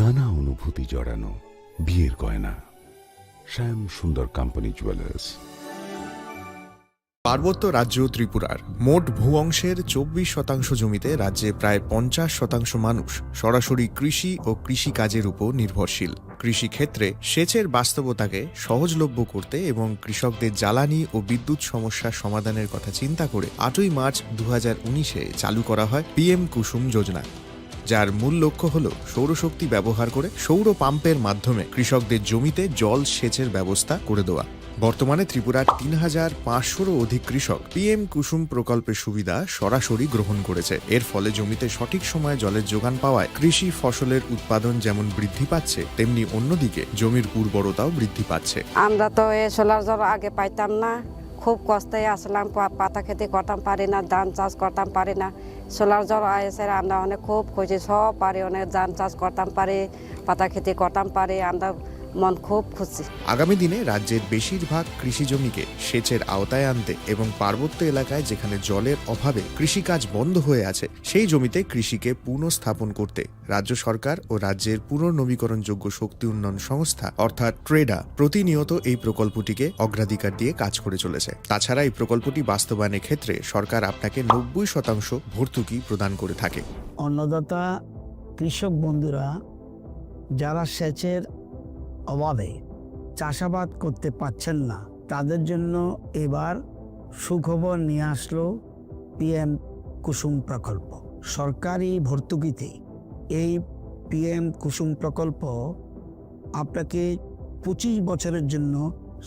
নানা অনুভূতি জড়ানো বিয়ের গয়না। শ্যাম সুন্দর কোম্পানি জুয়েলার্স। পার্বত্য রাজ্য ত্রিপুরার মোট ভূ অংশের 24% জমিতে রাজ্যে প্রায় 50% মানুষ সরাসরি কৃষি ও কৃষিকাজের উপর নির্ভরশীল। কৃষিক্ষেত্রে সেচের বাস্তবতাকে সহজলভ্য করতে এবং কৃষকদের জ্বালানি ও বিদ্যুৎ সমস্যার সমাধানের কথা চিন্তা করে 8ই মার্চ 2019-এ চালু করা হয় PM কুসুম যোজনা, যার মূল লক্ষ্য হল সৌরশক্তি ব্যবহার করে সৌর পাম্পের মাধ্যমে কৃষকদের জমিতে জল সেচের ব্যবস্থা করে দেওয়া। বর্তমানে ত্রিপুরার 3,500-রও অধিক কৃষক PM কুসুম প্রকল্পের সুবিধা সরাসরি গ্রহণ করেছে। এর ফলে জমিতে সঠিক সময়ে জলের যোগান পাওয়ায় কৃষি ফসলের উৎপাদন যেমন বৃদ্ধি পাচ্ছে, তেমনি অন্যদিকে জমির উর্বরতাও বৃদ্ধি পাচ্ছে। আমরা তো এই সোলার জল আগে পাইতাম না, খুব কষ্টে আসলাম, পাতা খেতে করতাম পারি না, ধান চাষ করতাম পারি না। সোলার জল এসে আমরা অনেক খুব খুশি, সব পারি, অনেক ধান চাষ করতাম পারি, পাতা খেতে করতাম পারি, আমরা মন খুব খুশি। আগামী দিনে রাজ্যের বেশিরভাগ কৃষি জমিকে সেচের আওতায় আনতে এবং পার্বত্য এলাকায় যেখানে জলের অভাবে কৃষিকাজ বন্ধ হয়ে আছে, সেই জমিতে কৃষিকে পুনঃস্থাপন করতে রাজ্য সরকার ও রাজ্যের পুনর্নবীকরণযোগ্য শক্তি উন্নয়ন সংস্থা অর্থাৎ ট্রেডা প্রতিনিয়ত এই প্রকল্পটিকে অগ্রাধিকার দিয়ে কাজ করে চলেছে। তাছাড়া এই প্রকল্পটি বাস্তবায়নের ক্ষেত্রে সরকার আপনাকে 90% ভর্তুকি প্রদান করে থাকে। অন্নদাতা কৃষক বন্ধুরা যারা সেচের অভাবে চাষাবাদ করতে পারছেন না, তাদের জন্য এবার সুখবর নিয়ে আসলো PM কুসুম প্রকল্প। সরকারি ভর্তুকিতে এই PM কুসুম প্রকল্প আপনাকে 25 বছরের জন্য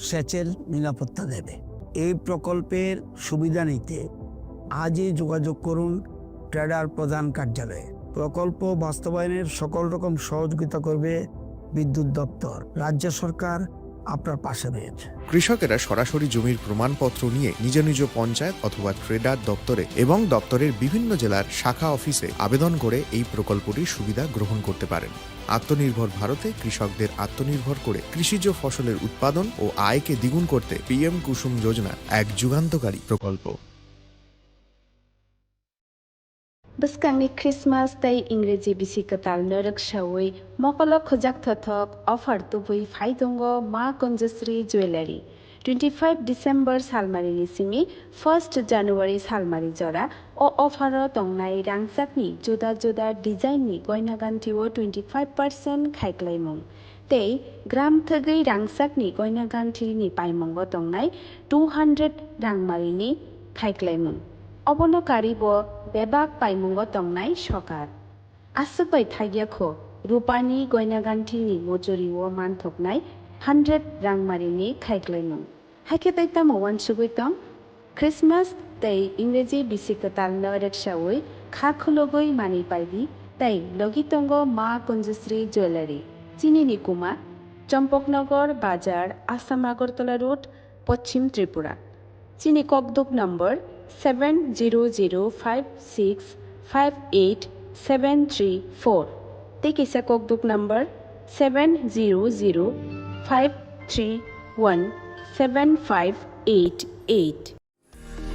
সেচের নিরাপত্তা দেবে। এই প্রকল্পের সুবিধা নিতে আজই যোগাযোগ করুন ট্রেডার প্রধান কার্যালয়ে। প্রকল্প বাস্তবায়নের সকল রকম সহযোগিতা করবে বিদ্যুৎ দপ্তর। রাজ্য সরকার আপনার পাশে রয়েছে। কৃষকেরা সরাসরি জমির প্রমাণপত্র নিয়ে নিজ নিজ পঞ্চায়েত অথবা ট্রেডার দপ্তরে এবং দপ্তরের বিভিন্ন জেলার শাখা অফিসে আবেদন করে এই প্রকল্পটির সুবিধা গ্রহণ করতে পারেন। আত্মনির্ভর ভারতে কৃষকদের আত্মনির্ভর করে কৃষিজ ফসলের উৎপাদন ও আয়কে দ্বিগুণ করতে PM কুসুম যোজনা এক যুগান্তকারী প্রকল্প। Bwskangni Christmas tei Ingreji bisi katal narak shawui mokolo khojak thothok offer tubui phaidongo ma Konjasri Jewelry 25 December salmari ni simi 1st January salmari jora o offer o tongnai rangsakni juda juda design ni goina ganti o 25% khaiklaimung tei gram thagui rangsakni goina ganti ni paimongo tongnai 200 rangmari ni khaiklaimung অবনকারী ব বেবাক পাইমুঙ্গ তংনাই সকার আসুপাই থাইয়াখো রূপানি গয়নাগান্ঠিনি মজুরি ও মানথকনাই 100 রাংমারিনি খাইক্লাইমুং হাইকে তাইতা মওয়ান সুগুইতং Christmas তাই ইংরেজি বিসিকতাল নরেকশাউই খাখুলগই মানি পাইদি তাই লগিতঙ্গ মা কুঞ্জশ্রী jewellery চিনিনি কুমা চম্পকনগর বাজার Assam Agartala road পশ্চিম ত্রিপুরা চিনি ককদুক নম্বর 7005658734 Tekisa Kokduk number 7005317588.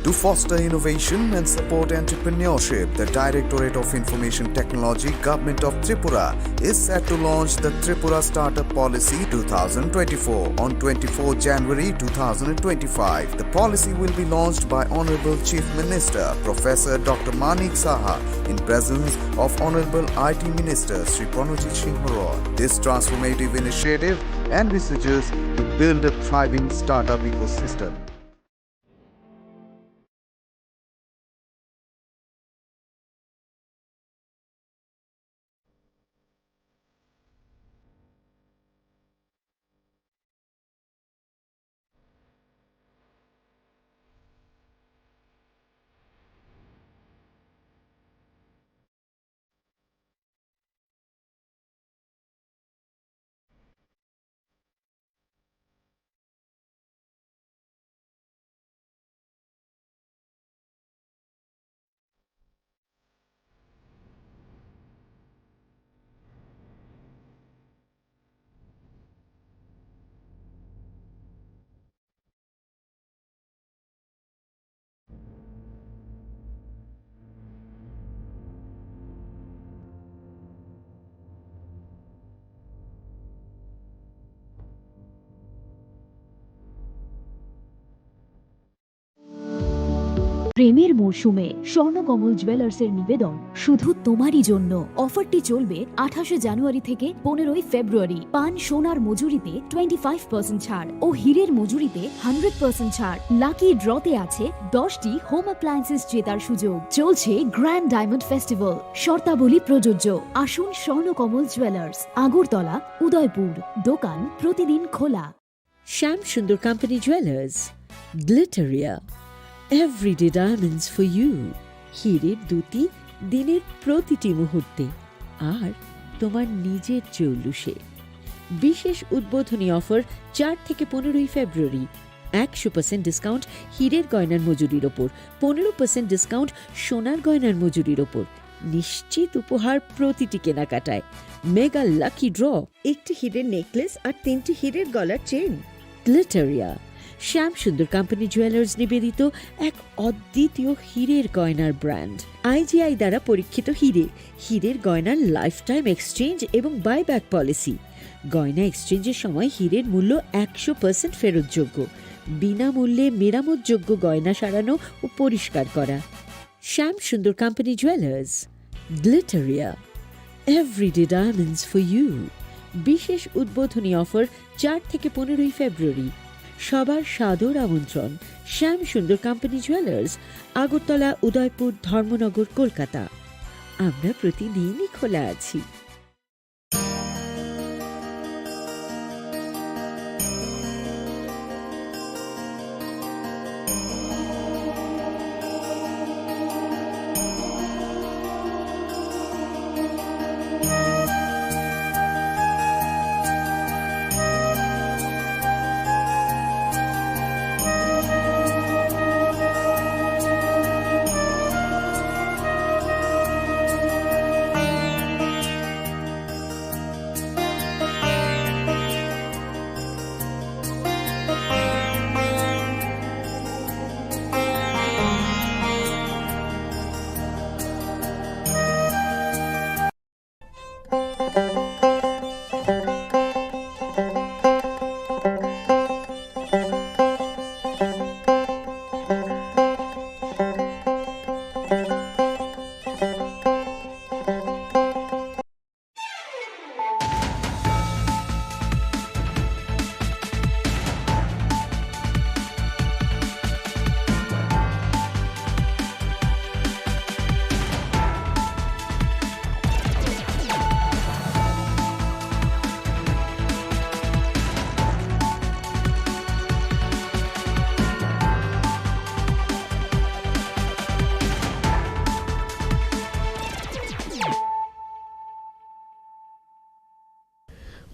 To foster innovation and support entrepreneurship, the Directorate of Information Technology, Government of Tripura is set to launch the Tripura Startup Policy 2024 on 24 January 2025. The policy will be launched by Honorable Chief Minister Professor Dr. Manik Saha in presence of Honorable IT Minister Sri Chini Khorang. This transformative initiative envisages to build a thriving startup ecosystem. প্রেমের মৌসুমে স্বর্ণকমল জুয়েলার্সের নিবেদন শুধু তোমারই জন্য। অফারটি চলবে 28 জানুয়ারি থেকে 15 ফেব্রুয়ারি। পান সোনার মজুরিতে 25% ছাড় ও হীরের মজুরিতে 100% ছাড়। লাকি ড্রতে আছে 10টি হোম অ্যাপ্লায়েন্সেস জেতার সুযোগ। চলছে গ্র্যান্ড ডায়মন্ড ফেস্টিভ্যাল, শর্তাবলী প্রযোজ্য। আসুন স্বর্ণকমল জুয়েলার্স, আগরতলা, উদয়পুর। দোকান প্রতিদিন খোলা। Shyam Sundar company jewellers, Glitteria, everyday diamonds for you. হীরের দুটি দিনের প্রতিটি মুহূর্তে আর তোমার নিজের জৌলুসে। বিশেষ উদ্বোধনী অফার 4 থেকে 15 ফেব্রুয়ারি। 100% ডিসকাউন্ট হীরের গয়নার মজুরির ওপর, 15% ডিসকাউন্ট সোনার গয়নার মজুরির ওপর। নিশ্চিত উপহার প্রতিটি কেনাকাটায়। মেগা লাকি ড্র, একটি হীরের নেকলেস আর 3টি হীরের গলার চেন। গ্লিটারিয়া, শ্যাম সুন্দর কোম্পানি জুয়েলার্স নিবেদিত এক অদ্বিতীয় হীরের গয়নার ব্র্যান্ড। আইজিআই দ্বারা পরীক্ষিত হীরে, হীরের গয়নার লাইফ টাইম এক্সচেঞ্জ এবং বাইব্যাক পলিসি। গয়না এক্সচেঞ্জের সময় হীরের মূল্য 100% ফেরতযোগ্য। বিনামূল্যে মেরামতযোগ্য গয়না সারানো ও পরিষ্কার করা। Shyam Sundar company jewellers, Glitteria, everyday diamonds for you. বিশেষ উদ্বোধনী অফার 4 থেকে 15 ফেব্রুয়ারি। সবার সাদর আমন্ত্রণ। শ্যাম সুন্দর কোম্পানি জুয়েলার্স, আগরতলা, উদয়পুর, ধর্মনগর, কলকাতা। আমরা প্রতিদিনই খোলা আছি।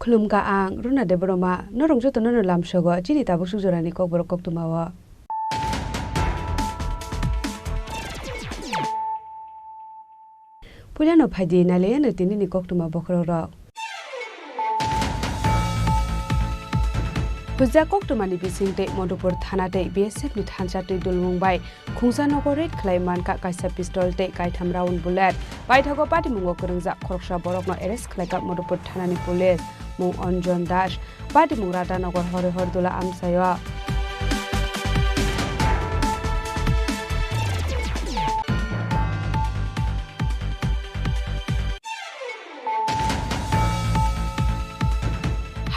खुलुमगा आं रुना देबरमा नरंग जतो ननो लामसगो चिनि ताबु सुजरानि kokborok koktumawa पुलियानो फाइदि नाले न तिनि koktuma bokroro Puja koktumani bisingte Modupur thanate BSF ni thanchate dulmungbai khungsa nogore khlaiman ka kaisa pistol te kaitam round bullet bai thago pati mungo kurungja khoroksa borok no arrest khlaika Modupur thanani police mung Anjon Das pati mungrata nogor hore hordula amsayo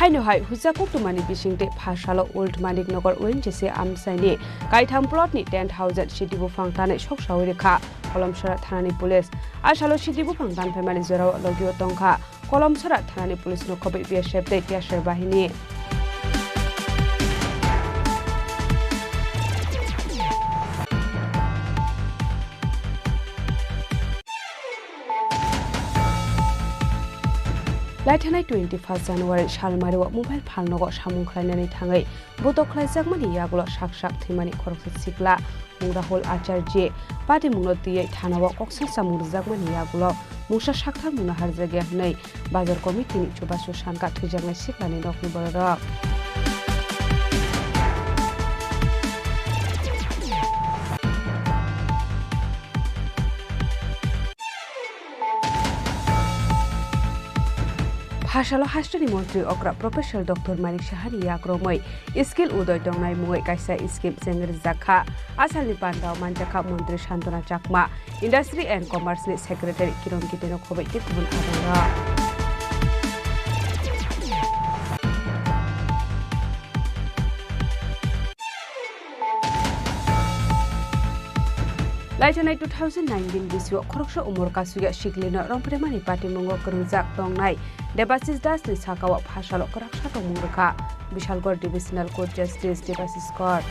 Haino hai huja koktumani bisingte phasalo old manik nogor ONGC amsaini kaitham plot ni 10,000 city bufang tane soksawai rekha kolomsara thanani police asalo city bufang tan family zero logio tongkha kolomsara thanani police no khobai BSF te tiasar bahini Laithanai 21 January Shalmariwa mobile phalnogo samung khlainani thangai boto khlaijak mani yagulo sak thimani khoroksa sikla Rahul Acharya pati mungno tiye thanawa koksil samurjak mani yagulo musa sakthar muna harjage nei bazar committee ni chubasu sanka thujangai siklani nokni borok Hasalo Hastani Montri Okra Professional Dr. Manik Shahani Yakromoi Skill Udoy Dongnai Mui Kaisa Scheme Sengir Zakha Asali Pandao Manjaka Montri Shantona Chakma Industry and Commerce Secretary Kiron Kiteno Kobe Kitbun Adara Laitanai 2019 biswa khoroksha umur kasuya shiklina rompremani party mungo kerungjak tongnai Debasis Das ni sakawa phashalo koraksha tongmurka Bishalgor Divisional Court Justice Debasis Court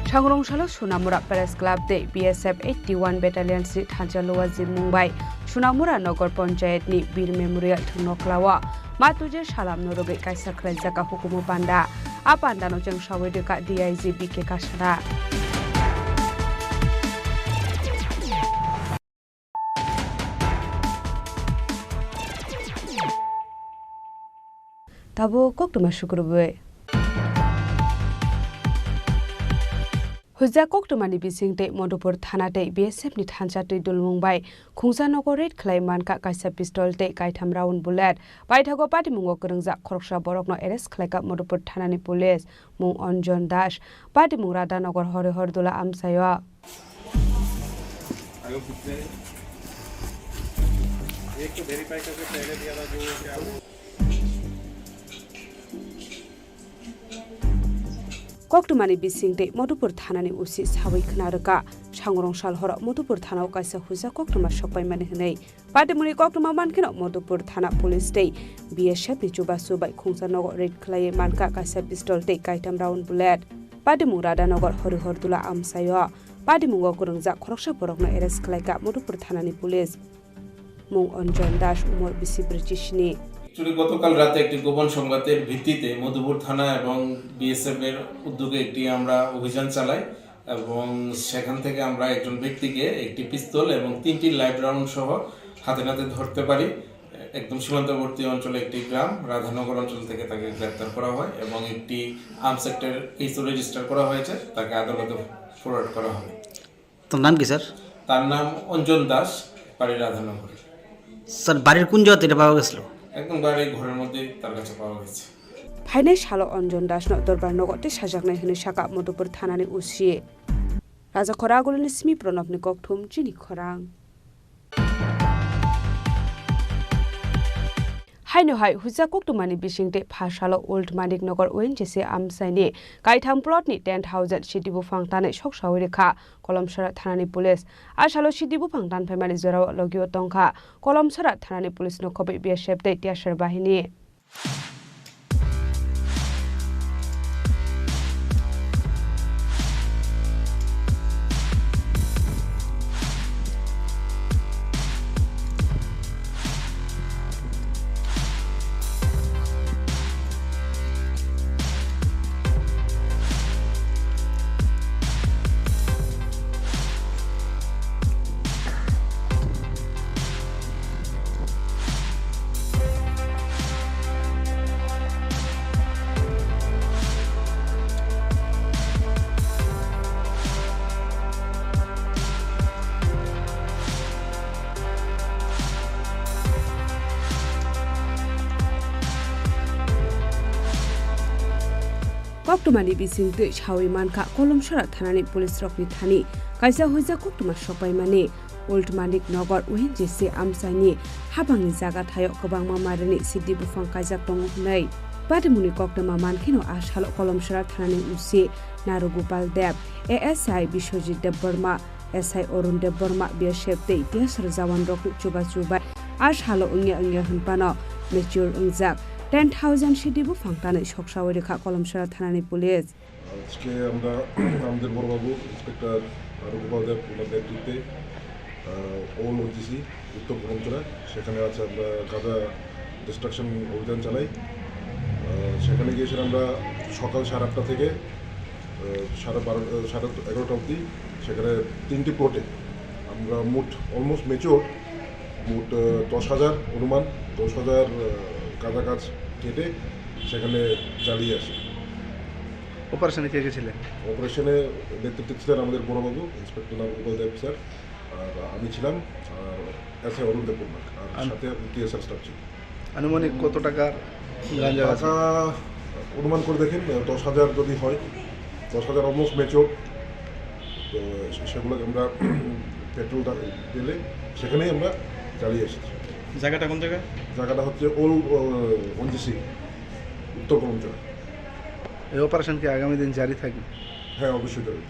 Changrongshalo Sunamura Press Club de BSF 81 Battalion Street Hanjalowa Jin Mumbai Sunamura Nogor Panchayat ni Bir Memorial Thnoklawa Matuje Salam Noroge Kaisa Krajaka Hukumu Panda Apanda no jeng Sawedeka DIG BK Kasara Tabo Koktuma Shukurube Hujja Koktumani Bisingte Modupur Thanate BSF ni Thansatui Dulmungbai Khungsanogor Red Klaiman ka Kaisa pistol te Kaitam round bullet Baithago Pati Mungo Kerungja Khoroksha Borokno arrest khlaika Modupur Thanani police Mung Onjon Dash Pati Mungrada Nogor Hore Hordula Amsayo Koktumani Bisingte Modupur Thanani Usi Sawi Knaraka Changrongshal Hora Modupur Thana Kaisa Huja Koktuma Shopai Mani Hnei Patimuni Koktuma Mankino Modupur Thana Police Day BSF ni Chuba Subai Khungsanogo Red Clay Manka Kaisa pistol te Kaitam round bullet Patimurada Nogor Hori Hordula Amsayo Patimungo Kurungja Khoroksha Borokno arrest Klaika Modupur Thanani Police Mung Onjon Dash Umor Bisi Britishni গতকাল রাতে একটি গোপন সংবাদের ভিত্তিতে মধুপুর থানা এবং BSF এর উদ্যোগে একটি আমরা অভিযান চালাই এবং সেখান থেকে আমরা একজন ব্যক্তিকে একটি পিস্তল এবং 3টি লাইভ রাউন্ড সহ হাতে নাতে ধরতে পারি একদম সীমান্তবর্তী অঞ্চলে একটি গ্রাম রাধানগর অঞ্চল থেকে তাকে গ্রেফতার করা হয় এবং একটি আর্ম সেক্টর কেস রেজিস্টার করা হয়েছে তাকে আদালতে ফরওয়ার্ড করা হয় তার নাম কি স্যার তার নাম অঞ্জন দাস বাড়ি রাধানগর স্যার বাড়ির কোন জায়গাতে এটা পাওয়া গেছিল একদম বাড়ি ঘরের মধ্যে তার কাছে পাওয়া গেছে Fainai Shalo Onjon Dash no Dorbar Nogote Shajaknai Hne Shaka Modupur Thanani Usi Raja Khoragulni Smi Pronopni Kokthum Chini Khorang Haino Hai Huja Koktumani Bishingte Phashalo Old Manik Nogor ONGC Amsaini Kaitham Plotni 10,000 Shidibu Fangtane Shok Shawirikha Kolomsara Thanani Police Ashalo Shidibu Fangtan Phaimani Zora Logio Tongkha Kolomsara Thanani Police no Khobe BSF te Tiashar Bahini Koktumani Bisingte Shawi Manka Kolomsara Thanani Police Rokni Thani Kaisa Huja Koktuma Shopai Mani Old Manik Nogor ONGC Amsaini Habangi Jaga Thayo Kobang Mamarani Sidibu Fang Kajak Tongnai Patimuni Koktuma Mankino Ashalo Kolomsara Thanani Usi Narugopal Deb ASI Bishojit Deb Burma SI Orun Deb Burma BSF te Tiasar Zawan Rokni Chuba Chuba Ashalo Ungya Hunpano Mature Ungjak 10,000 Shidibu Fangtane Shokshawirikha Kolomsara Thanani Police আজকে আমরা আমাদের বড়বাবু inspector রঘুপাল দেব ওনার নেতৃত্বে ওল OGC উত্তর পূর্বাঞ্চলে সেখানে আছে আমরা গাঁজা ডিস্ট্রাকশন অভিযান চালাই সেখানে গিয়েছিলাম আমরা সকাল 8:30 থেকে 11:30 অবধি সেখানে 3টি প্লটে আমরা মোট অলমোস্ট মেচিওর মোট 10,000 অনুমান 10,000 গাঁজা গাছ কেটে সেখানে জ্বালিয়ে আসি অপারেশনে কে গেছিলেন? অপারেশনে নেতৃত্বে ছিলেন আমাদের বড়বাবু ইন্সপেক্টর গোপাল দেব স্যার, আর আমি ছিলাম, আর এস অরুণ দেব আর সাথে টিএসআর স্টাফ ছিল। আনুমানিক কত টাকার গাঁজা আছে? টাকা অনুমান করে দেখেন 10,000 যদি হয়, 10,000 অলমোস্ট মেচোর। তো সেগুলোকে আমরা পেট্রোলটা দিলে সেখানেই আমরা চালিয়ে এসেছি। জায়গাটা কোন জায়গা? জায়গাটা হচ্ছে ওনজিসি উত্তর কর্মচারী। এই অপারেশন কি আগামী দিন জারি থাকবে? হ্যাঁ, অবশ্যই জারি।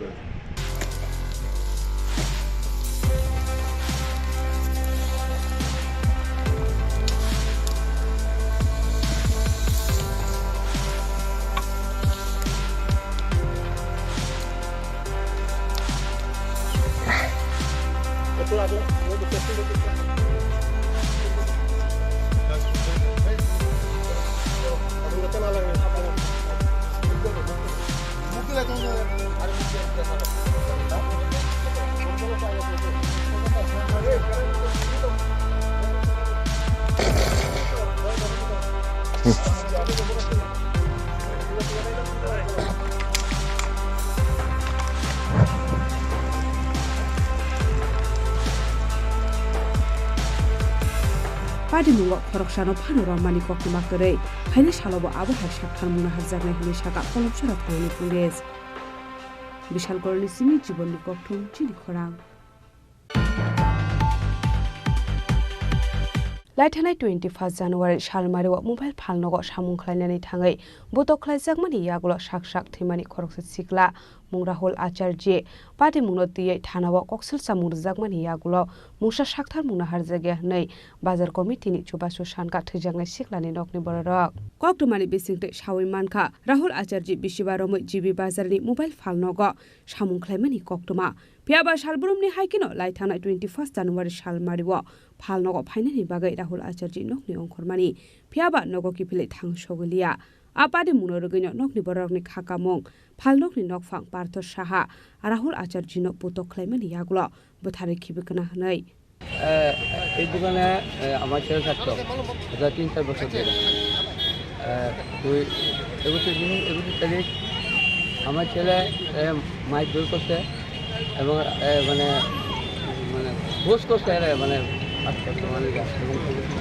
Padi mungok khoroksano phanoro mani kokni makore haini salobo abo hai sakthar muna harjaknai hini saka polopsora thani pulis bishal koroni simi jibonni kokthum chini khorang Laithanai 21 January Shalmari wa mobile phalnogo samung khlainani thangai botok khlaijak mani yagulo sak thimani khoroksa sikla mungrahol acharje pati mungno tiye thanawa koksel samurjak mani yagulo musa sakthar mungna harjage nei bazar committee ni chubasu sanka thijangnai siklani nokni bororok koktumani bisingte sawi manka rahul acharje bisibaromoi jibi bazarni mobile phalnogo samung khlaimani koktuma Piaba Shalburumni Haikino, Laitana 21 January Shalmariwa, Palnogo Pinani Bagai Rahul Acharji Nokni Onkormani, Piaba Nogo Kipile Tang Shogulia, Apadi Munorogino Nokni Borogni Kakamong, Palnokni Nokfang Parto Shaha, Rahul Acharji no Puto Clemani Yaglo, Botari Kibikana Hanai. এই দোকানে আমার ছেলে থাকতো 3-4 বছর ধরে এবছর তারিখ আমার ছেলে মাছ দূর করতে এবং মানে মানে ঘোষ করতে মানে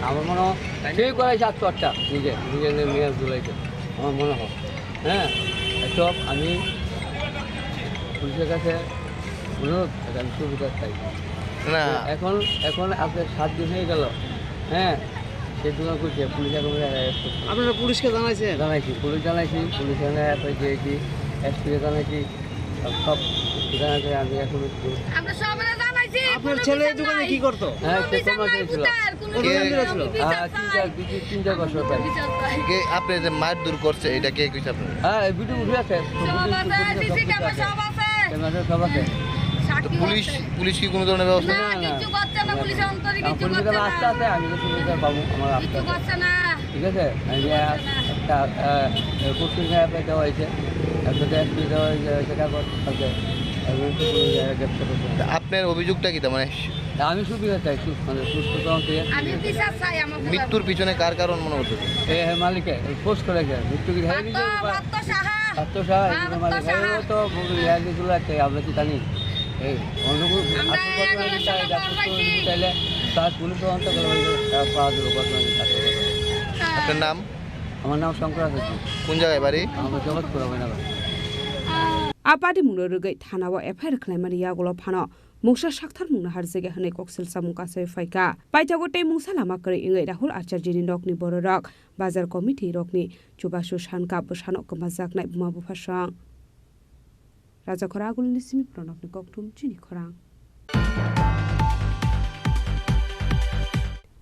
আমার মনে হয় সেই করাইছে আত্মহত্যা নিজের মেয়ে জুলাইতে আমার মনে হয়। হ্যাঁ, এসব আমি পুলিশের কাছে অনুরোধ আমি সুবিধা চাই না। এখন আজকে 7 দিন হয়ে গেল। হ্যাঁ, সেই দোকান করছে পুলিশ এখন আপনারা পুলিশকে জানাইছি পুলিশ দিয়েছি এসপিকে জানাইছি সব জানাতে আমি এখন আপনার ছেলে দোকানে কি করতো? হ্যাঁ, সে কর্মচারী ছিল 3-4 বছর। আপনি যে মার দূর করছে এটা কে কইছে আপনার? হ্যাঁ, ভিডিও উঠে আছে, সব আছে। পুলিশ কি কোনো ধরনের ব্যবস্থা? না, আস্তে আস্তে আমি তো সুবিধা পাবো আমার আস্তে আস্তে। ঠিক আছে, একটা কোচিং দেওয়া হয়েছে, একটা এসপি দেওয়া হয়েছে, সেটা করতে আপনার অভিযোগটা কি? মানে আমি সুবিধা চাই, মানে সুস্থ মৃত্যুর পিছনে কার কারণ মনে হচ্ছে? মালিকে পোস্ট করেছে মৃত্যু কি তো আমরা কি জানি এই চাইলে তার পুলিশ আপনার নাম? আমার নাম শঙ্কর আছে। কোন জায়গায় বাড়ি? আমার জগৎপুর হবে। Apadi Munorugai Tanawa Eper Clemania Golopano, Musa Shaktar Muna Harzega Hane Coxel Samuka Faika, Paitagote Musalamakari in Rahul Acharjini Nokni Bororok, Bazar Committee Rokni, Chubashu Shanka Bushanok Mazak Night Mabu Fashan Razakoragul Nisimi Pronokni Koktum Chini Khorang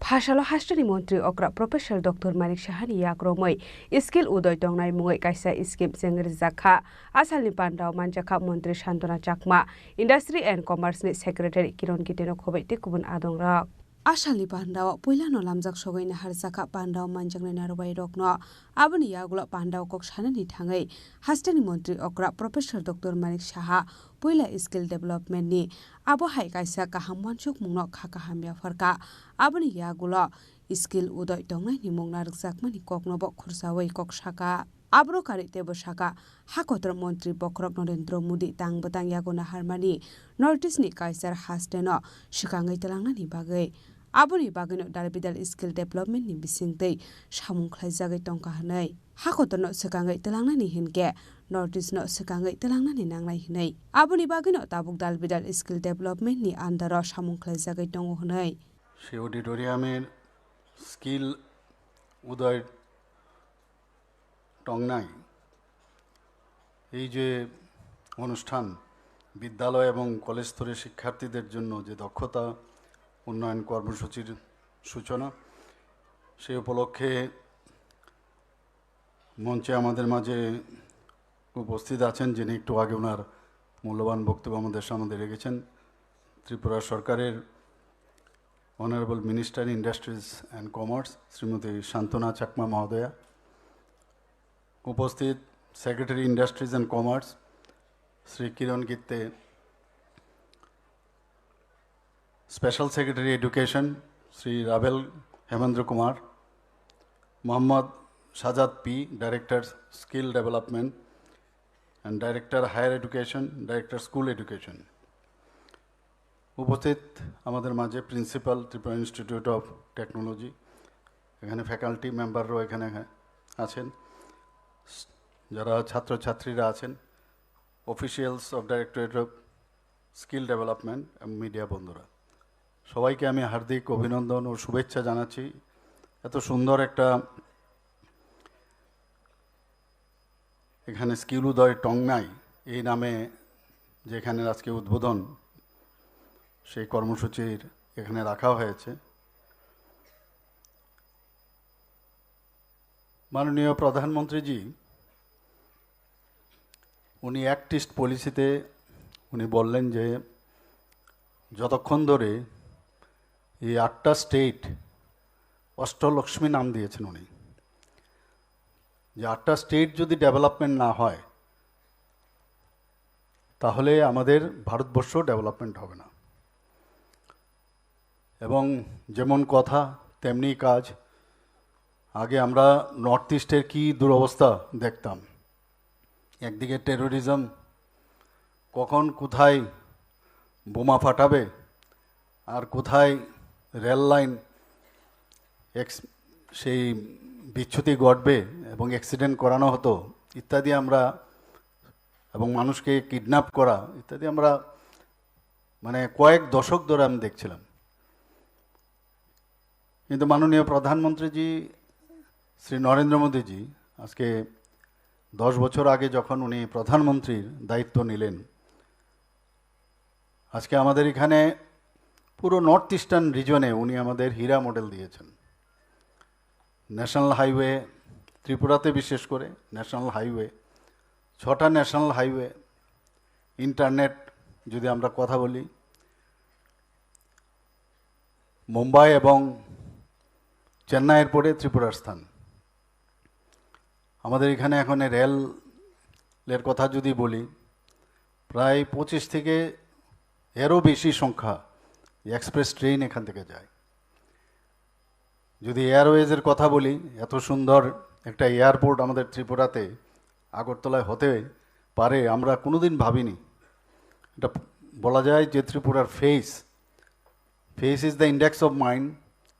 Hashalo Hastani Montri Okra Professor Dr. Manik Shahani Yakromoi, Skill Udoy Dongnai Mui Kaisa Skip Sengri Zakha, Asali Pandao Manjaka Montri Shantona Chakma, Industry and Commerce Secretary Kiron Kiteno Kobeti Kubun Adong Rock. Asali Pandao, Puilano Lamzak Shogin Harzaka Pandao Manjang Narway Rokno, Abani Yaglo Pandao Kokshanani Tangai, Hastani Montri Okra Professor Dr. Manik Shaha, Puila Skill Development Ni, Abo Hai Kaisa Kahamwanchuk Munok Hakahamia Farka, Abani Yagulo, Skill Udoy Dongai Nimong Narzak Mani Koknobo Kursaway Kokshaka. আব্রকারি দেবশাখা হাকতর মন্ত্রী বখরক Narendra Modi তাংবতাং ইয়াগনা harmony north ইস্টনি Kaiser হাস্টেন सिगाङै तलांनायनि बागै आबोनि बागैनो दालबिदाल skill डेभलपमेन्टनि बिसिंतै सामुंख्लायजागै टंकाहनै हाखतरनो सिगाङै तलांनायनि हिनके north इस्टनो सिगाङै तलांनायनि नांनाय हिनै आबोनि बागैनो Tabuk दालबिदाल skill डेभलपमेन्टनि आन्दाराव सामुंख्लायजागै दङ हनै সেই অডিটোরিয়ামের skill উদয় টংনাই এই যে অনুষ্ঠান বিদ্যালয় এবং কলেজ স্তরের শিক্ষার্থীদের জন্য যে দক্ষতা উন্নয়ন কর্মসূচির সূচনা সেই উপলক্ষে মঞ্চে আমাদের মাঝে উপস্থিত আছেন, যিনি একটু আগে ওনার মূল্যবান বক্তব্য আমাদের সামনে রেখেছেন, ত্রিপুরা সরকারের honourable minister industries and commerce Shrimati Shantana Chakma মহোদয়া, উপস্থিত secretary industries and commerce Shri Kiran Gitte, special secretary education Shri Ravel Hemendra Kumar, Mohammad Sajad P, director skill development and director higher education, director school education, উপস্থিত আমাদের মাঝে principal Tripura institute of technology, এখানে ফ্যাকাল্টি মেম্বাররাও এখানে আছেন, যারা ছাত্রছাত্রীরা আছেন, officials of directorate of skill development এবং মিডিয়া বন্ধুরা, সবাইকে আমি হার্দিক অভিনন্দন ও শুভেচ্ছা জানাচ্ছি। এত সুন্দর একটা এখানে স্কিল উদয় টংনাই এই নামে যেখানে আজকে উদ্বোধন সেই কর্মসূচির এখানে রাখা হয়েছে। মাননীয় প্রধানমন্ত্রীজি উনি অ্যাক্ট ইস্ট পলিসিতে উনি বললেন যে যতক্ষণ ধরে এই 8টা স্টেট অষ্টলক্ষ্মী নাম দিয়েছেন উনি, যে 8টা স্টেট যদি ডেভেলপমেন্ট না হয় তাহলে আমাদের ভারতবর্ষ ডেভেলপমেন্ট হবে না। এবং যেমন কথা তেমনি কাজ। আগে আমরা নর্থ ইস্টের কী দুরবস্থা দেখতাম, একদিকে টেরোরিজম, কখন কোথায় বোমা ফাটাবে আর কোথায় রেল লাইন সেই বিচ্যুতি ঘটবে এবং অ্যাক্সিডেন্ট করানো হতো ইত্যাদি আমরা, এবং মানুষকে কিডন্যাপ করা ইত্যাদি আমরা মানে কয়েক দশক ধরে আমি দেখছিলাম। কিন্তু মাননীয় প্রধানমন্ত্রীজি শ্রী নরেন্দ্র মোদীজি আজকে 10 বছর আগে যখন উনি প্রধানমন্ত্রীর দায়িত্ব নিলেন, আজকে আমাদের এখানে পুরো নর্থ ইস্টার্ন রিজনে উনি আমাদের হীরা মডেল দিয়েছেন। ন্যাশনাল হাইওয়ে ত্রিপুরাতে, বিশেষ করে ন্যাশনাল হাইওয়ে, 6টা ন্যাশনাল হাইওয়ে, ইন্টারনেট যদি আমরা কথা বলি, মুম্বাই এবং চেন্নাইয়ের পরে ত্রিপুরার স্থান। আমাদের এখানে এখন রেলের কথা যদি বলি, প্রায় 25 থেকে এরও বেশি সংখ্যা এক্সপ্রেস ট্রেন এখান থেকে যায়। যদি এয়ারওয়েজের কথা বলি, এত সুন্দর একটা এয়ারপোর্ট আমাদের ত্রিপুরাতে আগরতলায় হতে পারে আমরা কোনোদিন ভাবিনি। এটা বলা যায় যে ত্রিপুরার face is the index of mind.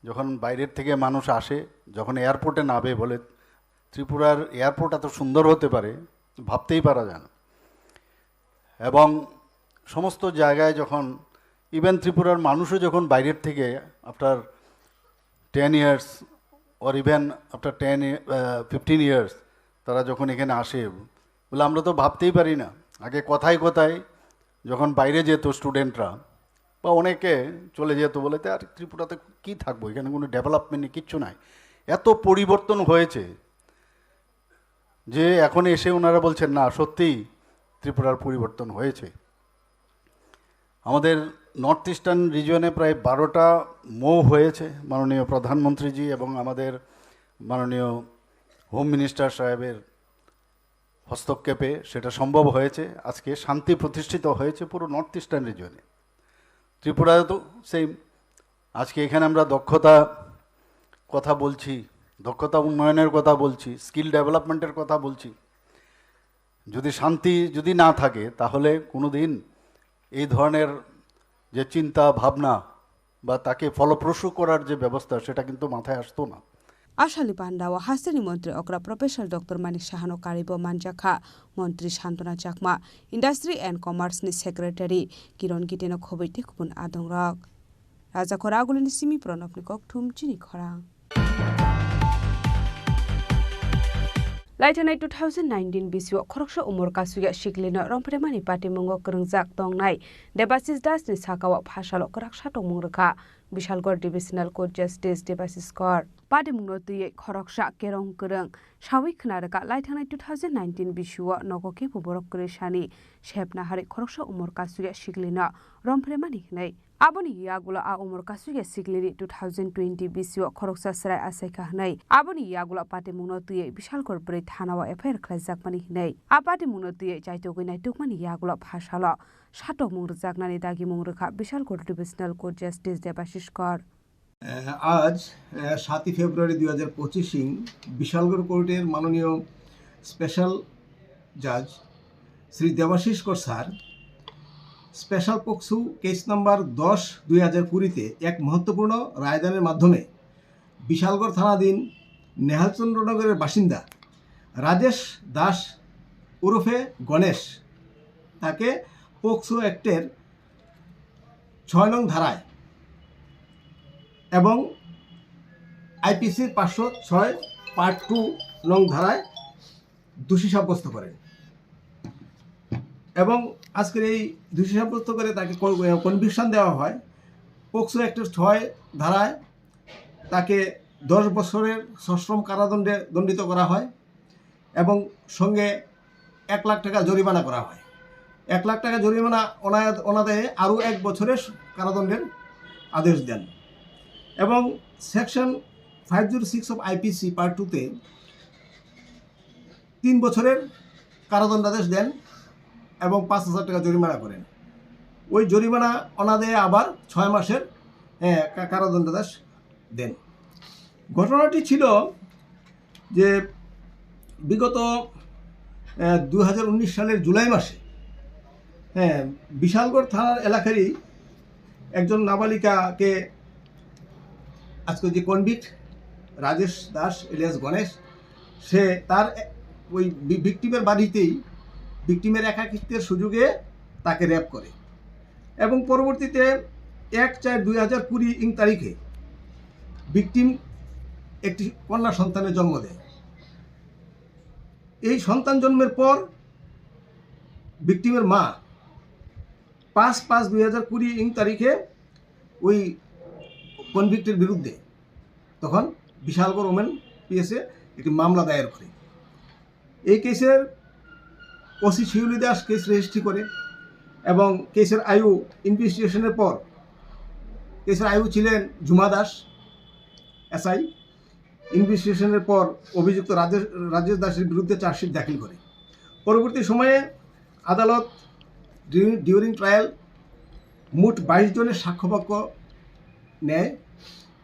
যখন বাইরের থেকে মানুষ আসে, যখন এয়ারপোর্টে নামে, বলে ত্রিপুরার এয়ারপোর্ট এত সুন্দর হতে পারে ভাবতেই পারা যায় না। এবং সমস্ত জায়গায় যখন ইভেন ত্রিপুরার মানুষও যখন বাইরের থেকে after 10 years or even after 15 years তারা যখন এখানে আসে, বলে আমরা তো ভাবতেই পারি না। আগে কথায় কথায় যখন বাইরে যেত স্টুডেন্টরা বা অনেকে চলে যেত, বলে আর ত্রিপুরাতে কী থাকবো, এখানে কোনো ডেভেলপমেন্ট কিচ্ছু নাই। এত পরিবর্তন হয়েছে যে এখন এসে ওনারা বলছেন না, সত্যিই ত্রিপুরার পরিবর্তন হয়েছে। আমাদের নর্থ ইস্টার্ন রিজনে প্রায় 12টা মৌ হয়েছে মাননীয় প্রধানমন্ত্রীজি এবং আমাদের মাননীয় হোম মিনিস্টার সাহেবের হস্তক্ষেপে সেটা সম্ভব হয়েছে। আজকে শান্তি প্রতিষ্ঠিত হয়েছে পুরো নর্থ ইস্টার্ন রিজনে। ত্রিপুরায় তো সেম। আজকে এখানে আমরা দক্ষতা কথা বলছি, দক্ষতা উন্নয়নের কথা বলছি, স্কিল ডেভেলপমেন্টের কথা বলছি। যদি শান্তি যদি না থাকে তাহলে কোনো দিন এই ধরনের যে চিন্তা ভাবনা বা তাকে ফলপ্রসূ করার যে ব্যবস্থা সেটা কিন্তু মাথায় আসতো না। আশালি পান্ডাওয়া হাস্তেনি মন্ত্রী অগ্রা প্রফেসর ডক্টর মানিক সাহানো কারিব মানজাখা মন্ত্রী Shantana Chakma industry and commerce नि सेक्रेटारि किरण गिटेनो खबैते खुबुन आदंरक राजा खरा आगुलिनि सिमी प्रणबनि ककथुम चिनि खरां लाइथानाय 2019 बिसिव खरकसा उमर कासुया शिकलिनो रंफ्रेमानि पार्टी मंगो करंजाक दंनाय देबासिस दासनि साकाव भाषाल कराकसा दंमुंरखा Bishalgarh divisional court justice Debasis Kar party मुंगनो तुये खरकसा carrom करं सावि खनारका लाइथानाय 2019 बिसिव नगके बरक करेसानि शेपनाहारि खरकसा उमर कासुया शिकलिनो रंफ्रेमानि हनै आबोनि यागुला आ उमर कासुया शिकलिनि 2020 बिसिव खरकसा सराय आसायका हनै आबोनि यागुला पार्टी मुंगनो तुये विशालगढ़ ब्रै थानावा एफआईआर खालायजाकमानि हनै आ पार्टी मुंगनो तुये जायतगैनाय तुकमानि यागुला भाषाल सातो मुंरजाकनानि दागि मुंरखा Bishalgarh divisional court justice Debashish Kar आज 7 ফেব্রুয়ারি 2025 বিশালগড় কোর্টের মাননীয় স্পেশাল জাজ শ্রী দেবাশিস কর স্যার স্পেশাল পক্সু কেস নাম্বার 10/2020-তে এক মহত্বপূর্ণ রায়দানের মাধ্যমে বিশালগড় থানাধীন নেহালচন্দ্রনগরের বাসিন্দা রাজেশ দাস ওরফে গণেশ তাকে পক্সো অ্যাক্টের 6 নং ধারায় এবং আইপিসির 506 পার্ট 2 নং ধারায় দোষী সাব্যস্ত করেন এবং আজকের এই দোষী সাব্যস্ত করে তাকে কনভিকশন দেওয়া হয়। পক্সো অ্যাক্টের 6 ধারায় তাকে 10 বছরের সশ্রম কারাদণ্ডে দণ্ডিত করা হয় এবং সঙ্গে 1 লাখ টাকা জরিমানা করা হয়। 1 লাখ টাকা জরিমানা অনাদায়ে আরও 1 বছরের কারাদণ্ডের আদেশ দেন এবং সেকশন 506 অফ আইপিসি পার্ট 2-তে 3 বছরের কারাদণ্ডাদেশ দেন এবং 5,000 টাকা জরিমানা করেন। ওই জরিমানা অনাদায়ে আবার 6 মাসের কারাদণ্ডাদেশ দেন। ঘটনাটি ছিল যে বিগত 2019 সালের জুলাই মাসে বিশালগড় থানার এলাকারই একজন নাবালিকাকে আজকে যে কনভিক্ট রাজেশ দাস এলিয়াস গণেশ সে তার ওই ভিকটিমের বাড়িতেই ভিকটিমের একাকিত্বের সুযোগে তাকে র্যাপ করে এবং পরবর্তীতে 1/4/2020 তারিখে ভিকটিম একটি কন্যা সন্তানের জন্ম দেয়। এই সন্তান জন্মের পর ভিকটিমের মা 5/5/2020 তারিখে ওই কনভিক্টের বিরুদ্ধে তখন বিশালগড় ওমেন পিএসে একটি মামলা দায়ের করে। এই কেসের ওসি শিউলি দাস কেস রেজিস্ট্রি করে এবং কেসের আয়ু ইনভেস্টিগেশনের পর কেসের আয়ু ছিলেন ঝুমা দাস এসআই। ইনভেস্টিগেশনের পর অভিযুক্ত রাজেশ দাসের বিরুদ্ধে চার্জশিট দাখিল করে। পরবর্তী সময়ে আদালত ডিউরিং ট্রায়াল মোট 22 জনের সাক্ষ্যবাক্য নেয়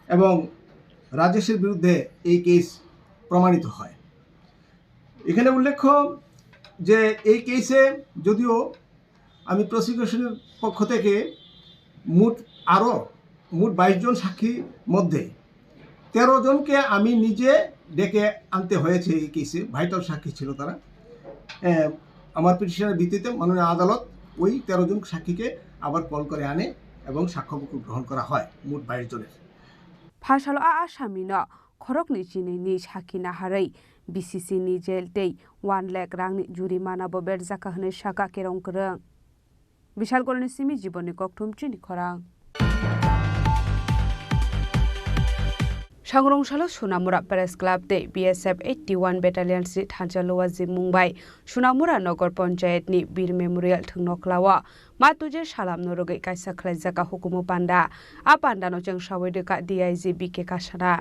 এবং রাজেশের বিরুদ্ধে এই কেস প্রমাণিত হয়। এখানে উল্লেখ্য যে এই কেসে যদিও আমি প্রসিকিউশনের পক্ষ থেকে মোট 22 জন সাক্ষীর মধ্যে 13 জনকে আমি নিজে ডেকে আনতে হয়েছে। এই কেসে ভাইটাল সাক্ষী ছিল তারা। আমার পিটিশনের ভিত্তিতে মাননীয় আদালত ওই 13 জন সাক্ষীকে আবার কল করে আনে এবং সাক্ষ্যবাক্য গ্রহণ করা হয় মোট 22 জনের। भाषाल आसामिनो खरकनि चिनिनि साखी नाहारै बिसिसिनि जेल दै 1 लाख रांनि जुरिमानाबो बेरजाका होनो साका केरं करं विशालगढ़नि सिमी जीवननि ककथुम चिनि खरां सांग्रंसालो सुनामुरा प्रेस क्लाब दे बीएसएफ 81 बेटालियन सि थानजालुवा जि मुंबाई सुनामुरा नगर पंचायत नि बीर मेमोरियल थंनोखलावा मातुजे सालाम नरगै कायसा खलायजाका हुकुमु पान्डा आ पान्डानो जों सावैदोका डीआईजी बीके कासाना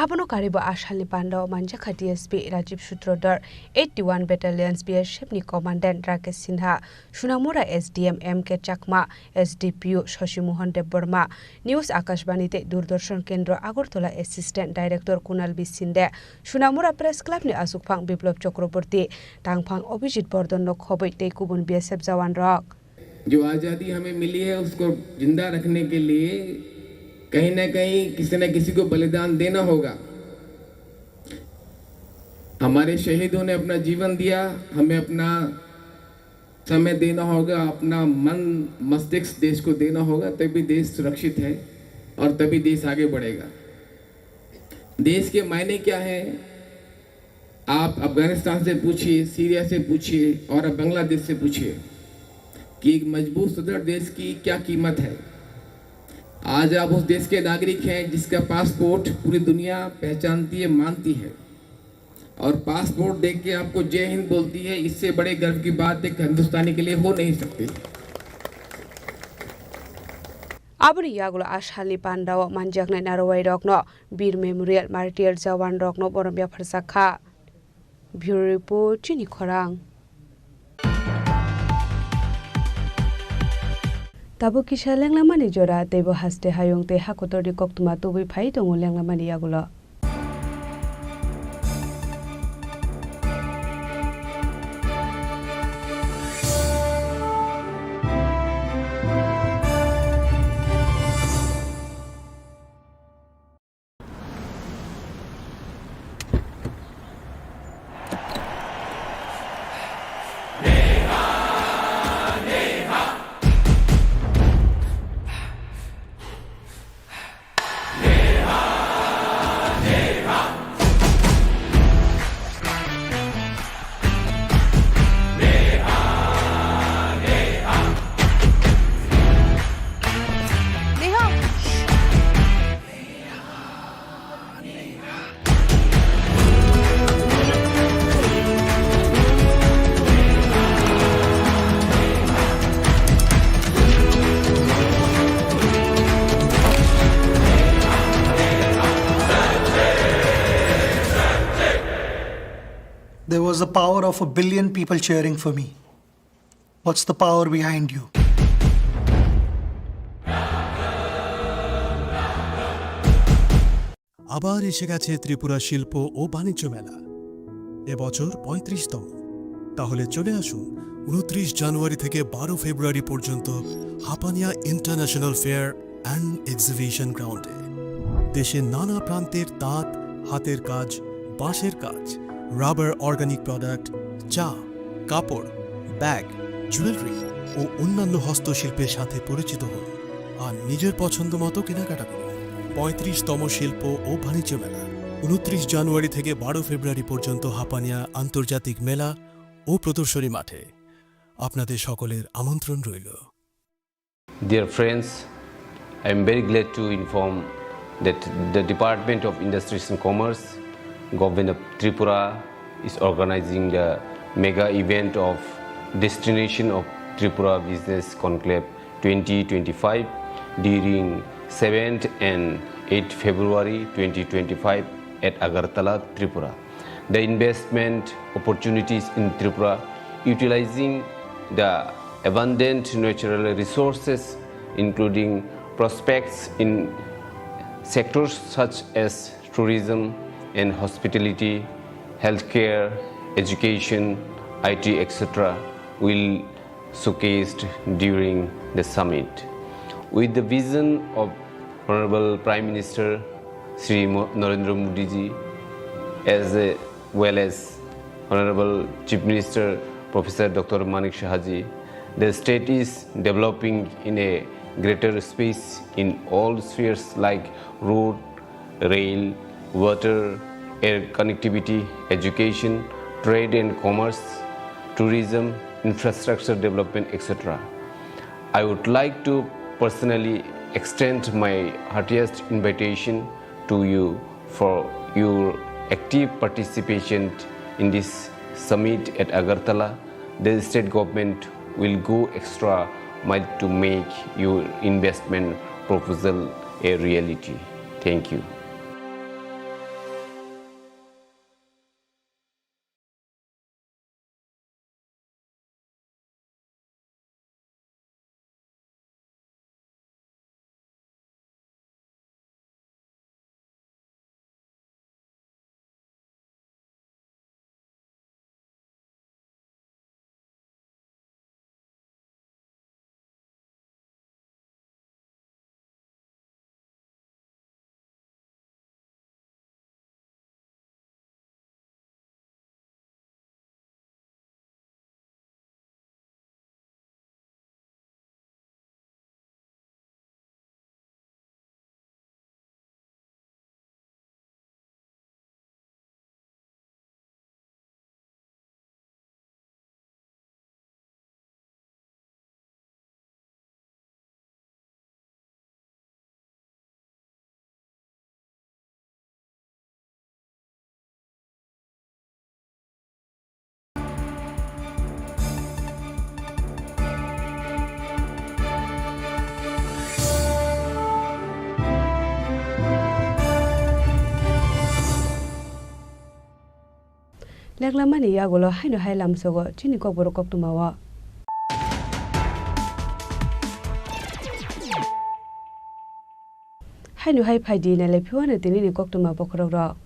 Abono karibo ashalni panda manjakha DSP Rajiv Sutrodar 81 Battalions BSF ni Commandant Rakesh Sinha Sunamura SDM MK Chakma SDPU Shashi Mohan Deb Burma News Akashbani te Doordarshan Kendra Agartala Assistant Director Kunal B Sinde Sunamura Press Club ni Asukphang Biplop Chakraborty Tangphang Abhijit Bordon no khoboi te kubun BSF Jawan Rock जो आज़ादी हमें मिली है उसको जिंदा रखने के लिए कहीं ना कहीं किसी न किसी को बलिदान देना होगा। हमारे शहीदों ने अपना जीवन दिया, हमें अपना समय देना होगा, अपना मन मस्तिष्क देश को देना होगा, तभी देश सुरक्षित है और तभी देश आगे बढ़ेगा। देश के मायने क्या है? आप अफगानिस्तान से पूछिए, सीरिया से पूछिए और बांग्लादेश से पूछिए कि एक मजबूत सुदृढ़ देश की क्या कीमत है। आज आप उस देश के नागरिक हैं जिसका पासपोर्ट पूरी दुनिया पहचानती है, मानती है और पासपोर्ट देख के आपको जय हिंद बोलती है। इससे बड़े गर्व की बात एक हिंदुस्तानी के लिए हो नहीं सकती। Abri yagulo ashalni pandaw manjakne narowai rokno Bir Memorial Martyr Jawan rokno borambia pharsakha Bureau Report Chini Khorang Tabo kisha lenglamani jora tebo haste hayong te hakotori koktuma tobi phai tongo lenglamani yagulo There was the power of 1 billion people cheering for me. What's the power behind you? আবার এসে গেছে ত্রিপুরা শিল্প ও বাণিজ্য মেলা এবছর ৩৫তম তাহলে চলে আসুন ২৯ জানুয়ারি থেকে ১২ ফেব্রুয়ারি পর্যন্ত Hapania international fair and exhibition গ্রাউন্ডে দেশের নানা প্রান্তের তাঁত হাতের কাজ বাঁশের কাজ রাবার অর্গানিক প্রোডাক্ট চা কাপড় ব্যাগ জুয়েলারি ও অন্যান্য হস্তশিল্পের সাথে পরিচিত হন আর নিজের পছন্দ মতো কেনাকাটা করুন ৩৫তম শিল্প ও বাণিজ্য মেলা ২৯ জানুয়ারি থেকে ১২ ফেব্রুয়ারি পর্যন্ত হাপানিয়া আন্তর্জাতিক মেলা ও প্রদর্শনী মাঠে আপনাদের সকলের আমন্ত্রণ রইল Dear friends, I am very glad to inform that the Department of Industries and Commerce, Government of Tripura is organizing the mega event of Destination of Tripura Business Conclave 2025 during 7th and 8th February 2025 at Agartala, Tripura. The investment opportunities in Tripura utilizing the abundant natural resources including prospects in sectors such as tourism and hospitality, healthcare, education, IT, etc. will showcased during the summit. With the vision of Honorable Prime Minister Sri Narendra Modi ji, as well as Honorable Chief Minister Professor Dr. Manik Shahaji, the state is developing in a greater space in all spheres like road, rail, water, air connectivity, education, trade and commerce, tourism, infrastructure development, etc. I would like to personally extend my heartiest invitation to you for your active participation in this summit at Agartala. The state government will go extra mile to make your investment proposal a reality. Thank you. leklamani yagulo haino hailam sogo chini kokborok koktumawa haino hai phaidi na lepiwana tinini koktuma bokrok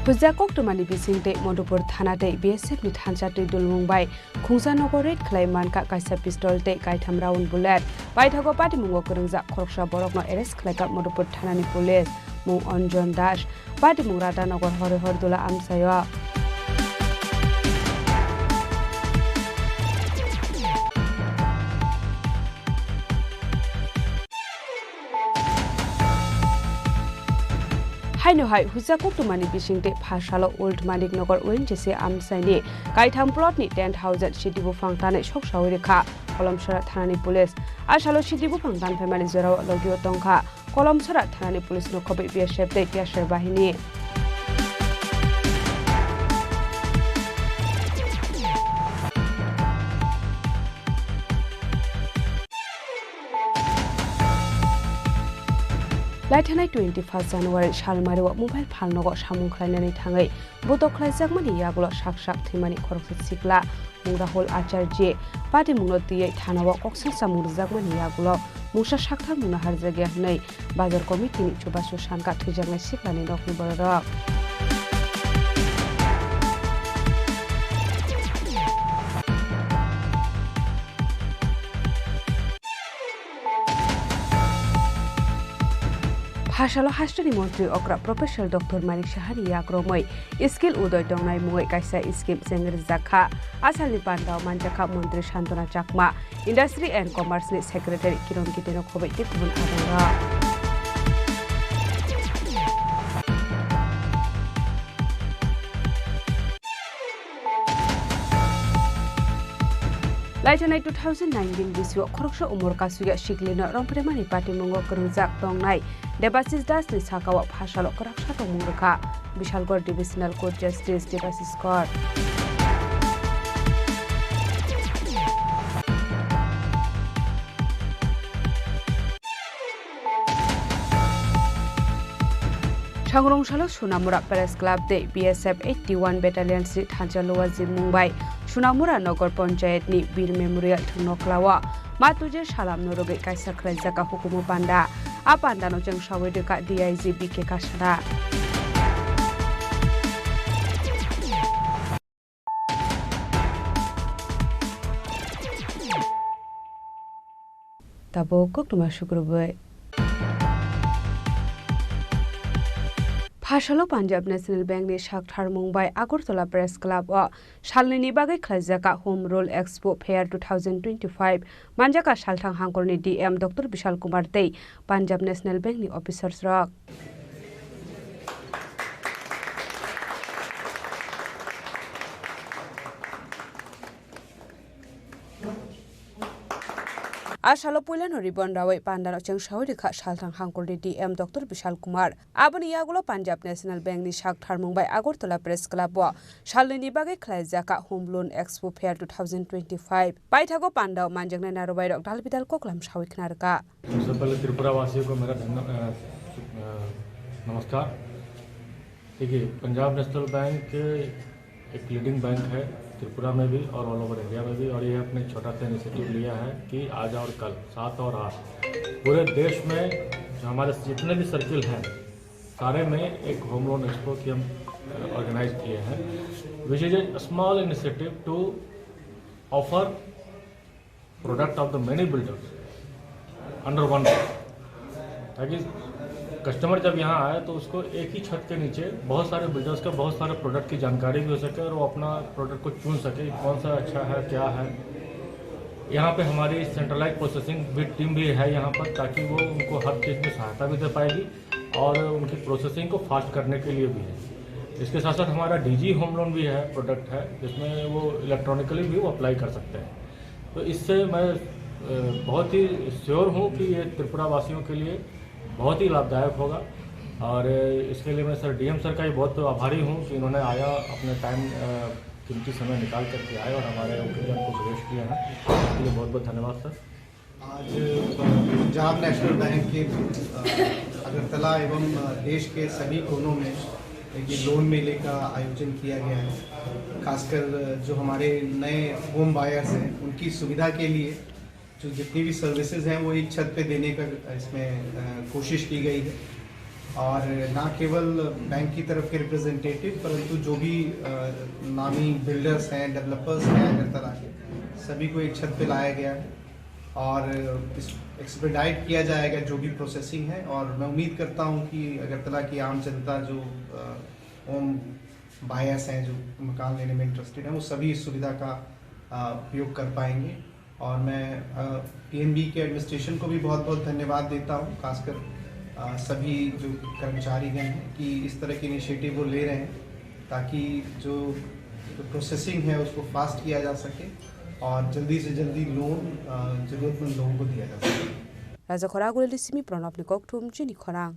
Hujja koktumani bisingte Madhupur thanate BSF ni thanchati dulmungbai khungsa nogoret khlaiman ka kaisa pistol te kaitham round bullet baithago pati mungo kurungja khoroksa borok no arrest khlaika Madhupur thanani police mung Anjan Das pati mungrata nogor hore hordula amsayo Haino hai hujja koktumani bisingte phasalo old malik nagar ONGC amsaini kaitham plot ni 10,000 sidibu fangtane soksawri kha kolomsara thanani police asalo sidibu fangtan family zero logio tongkha kolomsara thanani police no khobai BSF te tiasher bahini Laithanai 21 January Shalmari wa mobile phalnogo samung khlainani thangai botok khlaijak mani yagulo sak thimani khoroksa sikla mungrahol acharji pati mungno tiye thanawa koksa samurjak mani yagulo musa sakthar mungna harjage hnai bazar committee ni chubasu sanka thujaknai siklani nokni borok Hasalo hastani mantri okra Professor Dr. Manik Shahari yakromoi skill udoy dongnai mungoi kaisa scheme sengri jakha asalni pandao manjakha mantri Shantana Chakma Industry and Commerce ni Secretary Kiron Kiteno khobai tikbun adara Laithanai 2019 biswa khoroksa umur kasuga shiklina rompremani party mungo kurujak tongnai Debasis Das ni sakawa phasalo koraksa tongmungka Bishalgor Divisional Court Justice Debasis Court Changrongshalo Sunamura Press Club de BSF 81 Battalion Street Hanjalowa Mumbai Sunamura Nagar Panchayat ni Bir Memorial Thnoklawa Matuje Shalam Noroge Kaisa Krajaka Hukumu Panda Apanda no Jeng Shawedeka DIG BK Kashara Tabo Koktuma Shukrubai Phasalo Punjab National Bank ni Shakhtar Mumbai Agartala Press Club o Shalni bagai khlajaka Home Rule Expo Fair 2025 Manjaka Shalthang Hangkorni DM Dr. Vishal Kumar Tei Punjab National Bank ni officers rock Asalo Puilano Ribbon Rawai Pandano Cheng Shawrika Shalthang Hangkorni DM Dr. Vishal Kumar Abani Yagulo Punjab National Bank ni Shakhtar Mumbai Agartala Press Club o Shalni bagai khlajaka Home Loan Expo Fair 2025 Paithago Pandao Manjakna Narobai Rok Dalbidal Koklam Shawiknarka सबसे पहले त्रिपुरा वासियों को मेरा नमस्कार। देखिए Punjab national bank एक leading bank है त्रिपुरा में भी और ऑल ओवर इंडिया में भी और ये अपने छोटा सा इनिशिएटिव लिया है कि आज और कल 7 और 8 पूरे देश में जो हमारे जितने भी सर्किल हैं सारे में एक होम लोन एक्सपो की हम ऑर्गेनाइज किए हैं which is a small initiative to offer product of the many builders under one ताकि कस्टमर जब यहाँ आए तो उसको एक ही छत के नीचे बहुत सारे बिल्डर्स का बहुत सारे प्रोडक्ट की जानकारी भी हो सके और वो अपना प्रोडक्ट को चुन सके कौन सा अच्छा है क्या है। यहाँ पे हमारी सेंट्रलाइज प्रोसेसिंग भी टीम भी है यहाँ पर ताकि वो उनको हर चीज़ में सहायता भी दे पाएगी और उनकी प्रोसेसिंग को फास्ट करने के लिए भी है। इसके साथ साथ हमारा DG होम लोन भी है प्रोडक्ट है जिसमें वो इलेक्ट्रॉनिकली भी वो अप्लाई कर सकते हैं। तो इससे मैं बहुत ही श्योर हूँ कि ये त्रिपुरा वासियों के लिए बहुत ही लाभदायक होगा और इसके लिए मैं सर DM सर का ही बहुत आभारी हूँ कि इन्होंने आया अपने टाइम कीमती समय निकाल करके आए और हमारे ओकेजन को प्रवेश किया है इसके लिए बहुत बहुत धन्यवाद सर। आज पंजाब नेशनल बैंक के अगरतला एवं देश के सभी कोनों में ये लोन मेले का आयोजन किया गया है। खासकर जो हमारे नए होम बायर्स हैं उनकी सुविधा के लिए जो जितनी भी सर्विसेज हैं वो एक छत पे देने का इसमें कोशिश की गई है। और ना केवल बैंक की तरफ के रिप्रेजेंटेटिव परंतु जो भी नामी बिल्डर्स हैं, डेवलपर्स हैं अगरतला के, सभी को एक छत पे लाया गया है और एक्सपेडाइट किया जाएगा जो भी प्रोसेसिंग है। और मैं उम्मीद करता हूं कि अगरतला की आम जनता जो होम बायर्स हैं, जो मकान लेने में इंटरेस्टेड हैं, वो सभी इस सुविधा का उपयोग कर पाएंगे। और मैं पीएनबी के एडमिनिस्ट्रेशन को भी बहुत बहुत धन्यवाद देता हूं, खासकर सभी जो कर्मचारीगण हैं कि इस तरह के इनिशिएटिव वो ले रहे हैं ताकि जो प्रोसेसिंग है उसको फास्ट किया जा सके और जल्दी से जल्दी लोन जरूरतमंद लोगों को दिया जा सके। राजा खरागुले सिमी प्रणब निकोक थुम चिनी खरांग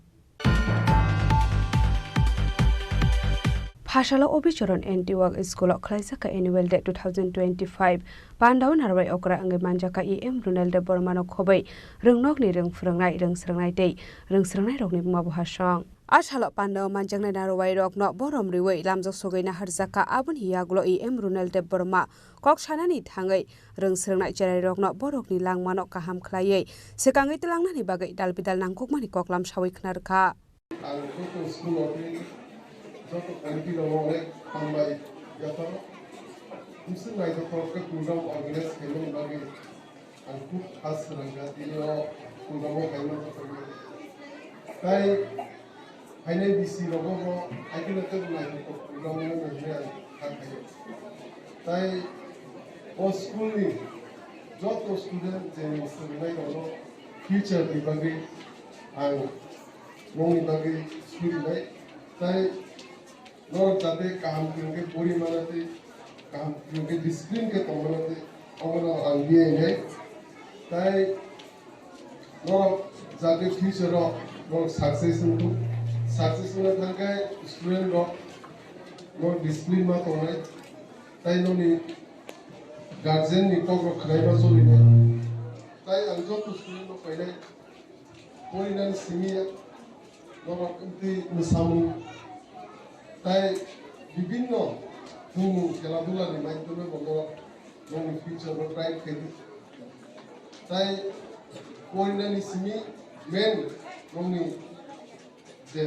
भाषाला अभिचरण एंटीवर्क स्कूल खलाइसाका एनुअल डे 2025 पांडाव नारबाय अकरा अंगे मानजाका एम रुनेल दे बर्मानो खबै रोंनक नि रों फोरोंनाय रोंस्रोंनाय दै रोंस्रोंनाय रगनि मुवा भाषां आसाल पांडाव मानजांनाय नारबाय रगनो बरम रिवै लामजक सगैना हरजाका आबुन हियागुलो एम रुनेल दे बर्मा कक सानानि थाङै रोंस्रोंनाय जेरै रगनो बरकनि लांमानो गाहाम खलायै सिगाङै तलांनानि बागै दालबिदाल नांगुकमानि ककलाम सावै खनारखा Jatuh anti nomor tambah jatuh, mesti naik ke program organize kami bagi angkut khas rangga ini program kami terkait. Tapi hanya di sini logo, akhirnya tu naik ke program ini menjadi terkait. Tapi school ni, jatuh student jadi sebenarnya kalau future di bagi mau bagi school ni, tapi नोर जाते काम क्योंकि पूरी मनाते काम क्योंकि discipline के तो मनाते और आंगिए हैं ताई नोर जाते फ्यूचर रो नोर सक्सेस में थंके स्टूडेंट रो नोर डिसिप्लिन में तो है ताई नोनी गार्जियन निको रो खराई में सोली है ताई अंजो तो स्टूडेंट रो पहले पूरी नन सिमिया नोर इंती मिसामु তাই বিভিন্ন খেলাধুলার মাধ্যমে বলো ননি ফিউচার ট্রাই খেলি তাই পরিণামি সিমি মেন ননি যে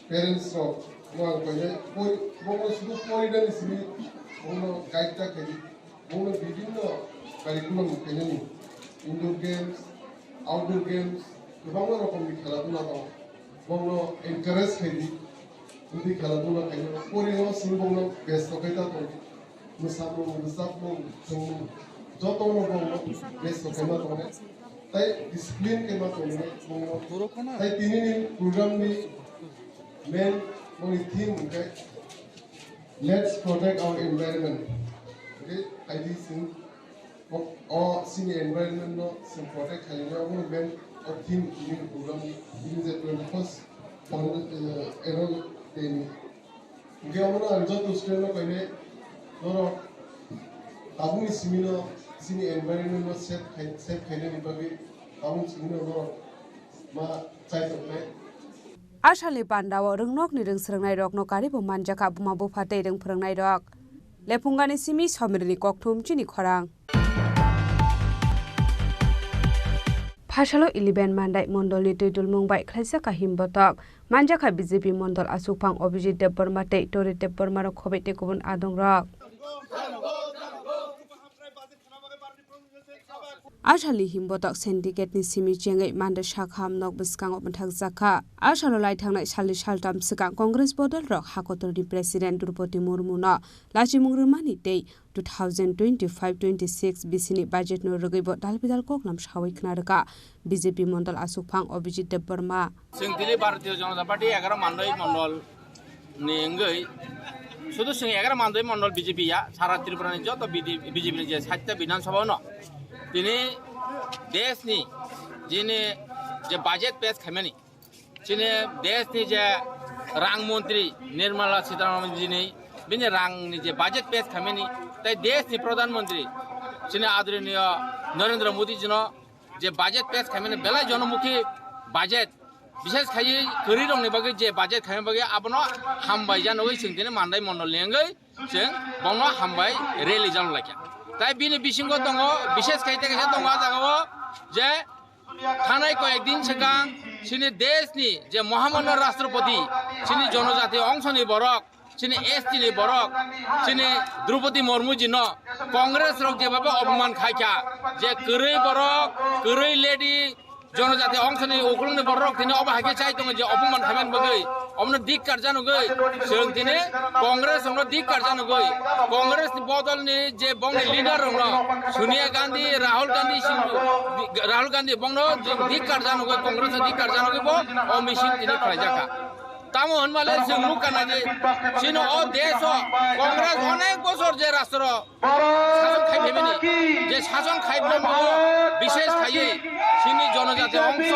প্যারেন্টস নয় কইলে বলো শুধু পরিণামি সিমি বলো গাইডটা খেলি বলো বিভিন্ন কারিকুলাম খেলেনি ইনডোর গেমস আউটডোর গেমস বিভিন্ন রকমের খেলাধুলা দं বলো এনকারেজ খেলি उन्हीं खेलाधुला खायनो परिणाम सिंबंगनो बेस्ट खायता तो मुसाबो मुसाबो जों जतनो बंगनो बेस्ट खायना तो ताई डिसिप्लिन केमा तो बंगनो ताई तिनिनि प्रोग्रामनि मेन मोनि थीम के let's protect our environment okay आईडी सिं सिं एनवायरनमेंट नो सिं प्रोटेक्ट खायनो वो main of theme in programme in the 21st annual ini, dia mana anjat tu student pernah, noro, tamu ni sini environment no safe kene ni bagi, tamu sini noro, ma cai tu ni. Asal Pandawa rengnok ni rengsrengnai rok no kari pemanjaka bumabu fatai reng perengnai rok, lepungani simi somirni koktum Chini Khorang. भाषालो 11 मानदाय मंडलनि दैदुल मुंबाय खलाइसाका हिमबतक मानजाखा BJP मंडल आसुकफां अभिजित देव बर्मा तै टोरि देव बर्मा खबैते गुबुन आदं रक आसालि हिमबतक सिन्डिकेटनि सिमि जेङै मानद शाखाम नक बिस्कांग बन्थाक जाखा आसालो लाइथांनाय सालि सालताम सिगां कांग्रेस बदल रक हाकतरनि प्रेसिडेन्ट द्रौपदी मुर्मु न लाचिमुंग्रुमानि तै 2025-26 बिसिनि बाजेट नो रगैबो दालबिदाल ककलाम सावै खनारका बीजेपी मंडल आसुकफां अभिजित देव बर्मा जों दिल्ली भारतीय जनता पार्टी 11 मानदाय मंडल नि एंगै শুধু जों 11 मानदाय मंडल बीजेपी या सारा त्रिपुरानि जत बीजेपी नि जे 7टा विधानसभा न दिनै देशनि जिने जे बाजेट पेश खामानि जिने देशनि जे रां मन्त्री निर्मला सीतारामन जिनै बिनि रांनि जे बाजेट पेश खामानि ताई देशनि प्रधानमन्त्री जिने आदरणीय नरेंद्र मोदी जिनो जे बाजेट पेश खामानि बेलाय जनमुखी बाजेट বিশেষ খাই গরি রংনি বাকি যে বাজেট খাই বাকি আবনো হামবাই জানুই जों দিনে মানদাই মন্ডল লিঙ্গै जों বনো হামবাই রেলি জানো লাইকা তাই বিনি বিসিঙ্গ দङ বিশেষ খাইতে খাইতে দङ জাগাও যে থানায় কয়েকদিন সিগাं চিনি দেশনি যে মহামান্য রাষ্ট্রপতি চিনি জনজাতি অংশনি বরক চিনি এসটিনি বরক চিনি দ্রৌপদী মুর্মুজি ন কংগ্রেস রক যেভাবে অপমান খাইকা যে গरै বরক গरै লেডি জনজাতি অংশনি উকলনি বরক তিনি অবাহাকে চাই দङ যে অপমান খাইবেন বগৈ অমন দিককার জানুগৈ जों তিনি কংগ্রেস অমন দিককার জানুগৈ কংগ্রেস বদলনি যে বংনি লিডার রং সোনিয়া গান্ধী রাহুল গান্ধী বংন দিককার জানুগৈ কংগ্রেস দিককার জানুগৈ বো ও মিছিল তিনি খাইজাকা তামো হনমালে जों লুকানা যে চিনো ও দেশ কংগ্রেস অনেক বছর যে রাষ্ট্র শাসন খাইবেনি যে শাসন খাইবেন বিশেষ খাইয়ে চিনি জনজাতি অংশ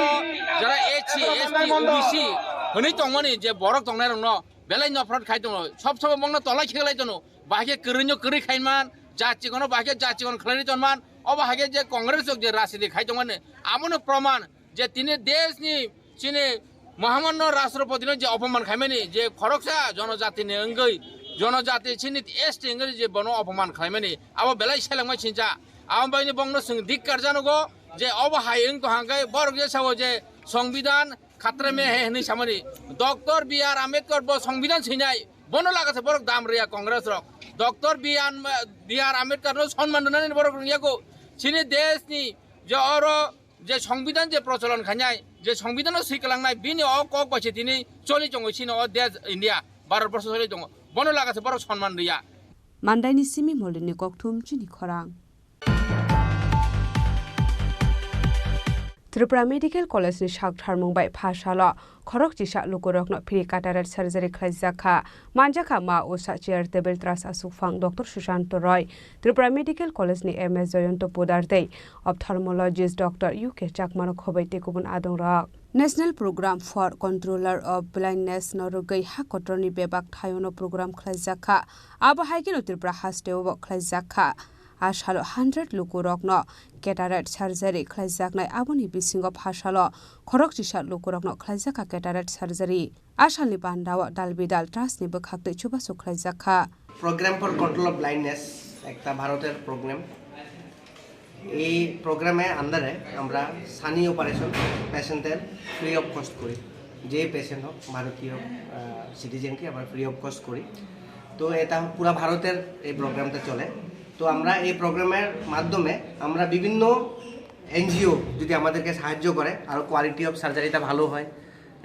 যারা এসসি এসটি ওবিসি হনি দङमनि যে বরক দংনাই রং বেলাই নফরত খাই দङ সব সময় বংন তলাই খেলাই দङ বাহিকে গরৈনো গरै খাইমান জাতিগণ বাহিকে জাতিগণ খেলাই দনমান অবাহাকে যে কংগ্রেস যে রাজনীতি খাই দङमनि আমনো প্রমাণ যে তিনি দেশনি চিনি মহামান্য রাষ্ট্রপতির যে অপমান খাইমেনি যে খরকসা জনজাতিনি অঙ্গৈ জনজাতি চিনি এসটি অঙ্গৈ যে বন অপমান খাইমেনি আবো বেলাই সেলাংমাই চিনজা আমবাইনি বংন जों দিককার জানুগো যে অবাহাই অং তহাঙ্গাই বরক যে সাবো যে সংবিধান খাতরে মে হে হনি সামনি ডক্টর বি.আর. আম্বেদকর ব সংবিধান ছিনাই বনো লাগাছে বরক দাম Riya Congress rock doctor B.R.. Ambedkar সম্মান দনানি বরক ইয়াকো চিনি দেশনি যে অর যে সংবিধান যে প্রচলন খাইনাই যে সংবিধান শিখলাंनाय বিনি অ কক বাছে তিনি চলি দङ চিনি অ দেশ ইন্ডিয়া ভারতবর্ষ চলি দङ বনো লাগাছে বরক সম্মান রিয়া মানদাইনি সিমি মলিনি ককথুম চিনি খরাং त्रिपुरा मेडिकल कलेज नि सागथार मुंबाई फासालो खरक जिसा लुकुरकनो फ्री काटारेट सार्जारि खालामजाखा मानजाखा मा उसा चेयर टेबल ट्रास आसुफां doctor Sushant Roy Tripura medical college नि एमएस जयंत पोदारदै ऑप्थाल्मोलॉजिस्ट डॉक्टर यूके चाकमानो खबैते गुबुन आदंरक national programme for controller of blindness नरुगै हा कटरनि बेबाक थायोनो प्रोग्राम खालामजाखा आबहायगिनो त्रिपुरा हास्टेव खालामजाखा आसालो 100 लुकुरकनो केटारेट सार्जारि खालामजानाय आबोनि बिसिङाव फासालो खरक जिसा लुकुरकनो खालामजाखा केटारेट सार्जारि आसालनि बान्दाव दालबिदाल ट्रास्टनि बोखाक्दै चुबासु खालामजाखा programme for control of blindness একটা ভারতের প্রোগ্রাম এই প্রোগ্রামে আন্ডারে আমরা সানি অপারেশন পেশেন্টের ফ্রি অফ কস্ট করি যে পেশেন্ট হোক ভারতীয় সিটিজেনকে আমরা ফ্রি অফ কস্ট করি তো এটা পুরো ভারতের এই প্রোগ্রামটা চলে তো আমরা এই প্রোগ্রামের মাধ্যমে আমরা বিভিন্ন এনজিও যদি আমাদেরকে সাহায্য করে আর কোয়ালিটি অফ সার্জারিটা ভালো হয়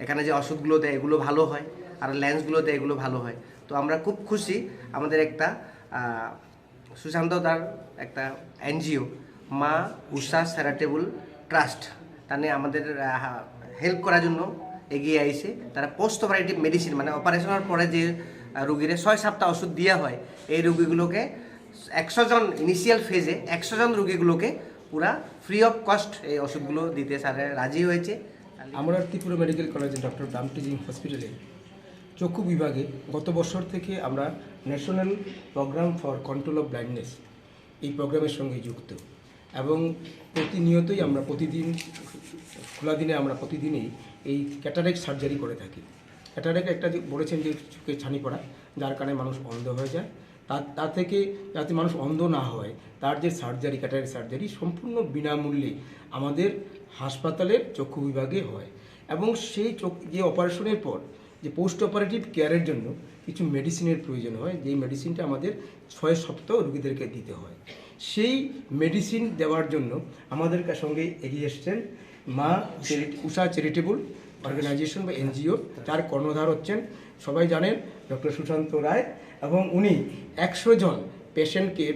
এখানে যে ওষুধগুলো দেয় এগুলো ভালো হয় আর লেন্সগুলো দেয় এগুলো ভালো হয় তো আমরা খুব খুশি আমাদের একটা সুশান্তদার একটা এনজিও মা উষা চ্যারিটেবল ট্রাস্ট তানে আমাদের হেল্প করার জন্য এগিয়ে আইছে তারা পোস্ট অপারেটিভ মেডিসিন মানে অপারেশনের পরে যে রোগীরে 6 সপ্তাহ ওষুধ দেওয়া হয় এই রোগীগুলোকে 100 জন ইনিশিয়াল ফেজে 100 জন রোগীগুলোকে পুরা ফ্রি অফ কস্ট এই ওষুধগুলো দিতে স্যার রাজি হয়েছে আমরা ত্রিপুরা মেডিকেল কলেজে ডক্টর ব্রাম টিচিং হসপিটালে চক্ষু বিভাগে গত বছর থেকে আমরা national programme for control of blindness এই প্রোগ্রামের সঙ্গে যুক্ত এবং প্রতিনিয়তই আমরা প্রতিদিন খোলা দিনে আমরা প্রতিদিনই এই ক্যাটারেক্ট সার্জারি করে থাকি ক্যাটারেক্ট একটা যে বলেছেন যে চোখে ছানি পড়া যার কারণে মানুষ অন্ধ হয়ে যায় তার থেকে যাতে মানুষ অন্ধ না হয় তার যে সার্জারি ক্যাটারেক্ট সার্জারি সম্পূর্ণ বিনামূল্যে আমাদের হাসপাতালের চক্ষু বিভাগে হয় এবং সেই যে অপারেশনের পর যে পোস্ট অপারেটিভ কেয়ারের জন্য কিছু মেডিসিনের প্রয়োজন হয় যেই মেডিসিনটা আমাদের 6 সপ্তাহ রোগীদেরকে দিতে হয় সেই মেডিসিন দেওয়ার জন্য আমাদের সঙ্গে এগিয়ে এসছেন মা উষা চ্যারিটেবল অর্গানাইজেশন বা এনজিও যার কর্ণধার হচ্ছেন সবাই জানেন ডক্টর সুশান্ত রায় এবং উনি 100 জন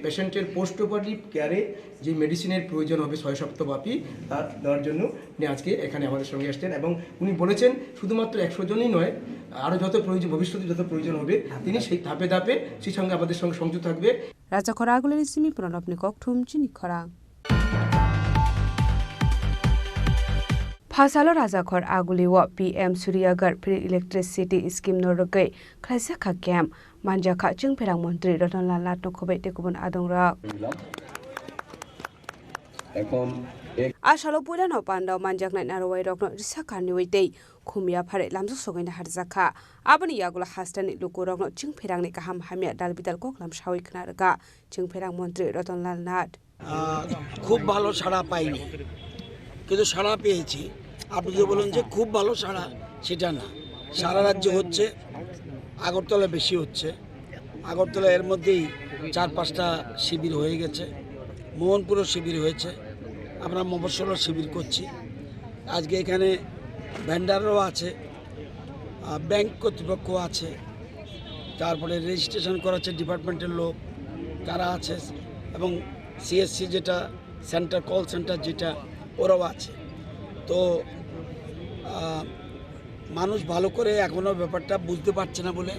পেশেন্টের পোস্ট অপারেটিভ কেয়ারে যে মেডিসিনের প্রয়োজন হবে 6 সপ্তাহব্যাপী তা দেওয়ার জন্য উনি আজকে এখানে আমাদের সঙ্গে আসছেন এবং উনি বলেছেন শুধুমাত্র 100 জনই নয় আরও যত প্রয়োজন ভবিষ্যতে যত প্রয়োজন হবে তিনি সেই ধাপে ধাপে সেই সঙ্গে আমাদের সঙ্গে সংযুক্ত থাকবে রাজা খরাগুলের সিমি প্রণবনি ককথুম চিনি খরা फासालो राजाखर आगुलिव PM Suryaghar free electricity scheme नरगै खायसाखा कैम्प मानजाखा चिंपेरां मन्त्री रतनलाल नाथ नखबै तेकुबन आदंरा এখন Ashalo Pulano Panda Manjak Night Narrow Rock Risaka New Day, Kumia Pare Lamso Sogin Harzaka, Abani Yagula Hastan Lukurok, Ching Perang Kaham Hamia Dalbital Koklam Shawi Knaraga, Ching Perang Montri Roton Lalnad. খুব ভালো সাড়া পাইনি কিন্তু সাড়া পেয়েছি আপনি যে বলেন যে খুব ভালো সাড়া সেটা না সারা রাজ্যে হচ্ছে আগরতলা বেশি হচ্ছে আগরতলা এর মধ্যেই 4-5টা শিবির হয়ে গেছে মোহনপুরও শিবির হয়েছে আমরা মফস্বলও শিবির করছি আজকে এখানে ভেন্ডারও আছে ব্যাংক কর্তৃপক্ষ আছে তারপরে রেজিস্ট্রেশন করাচ্ছে ডিপার্টমেন্টের লোক তারা আছে এবং সিএসসি যেটা সেন্টার কল সেন্টার যেটা ওরাও আছে তো মানুষ ভালো করে এখনও ব্যাপারটা বুঝতে পারছে না বলে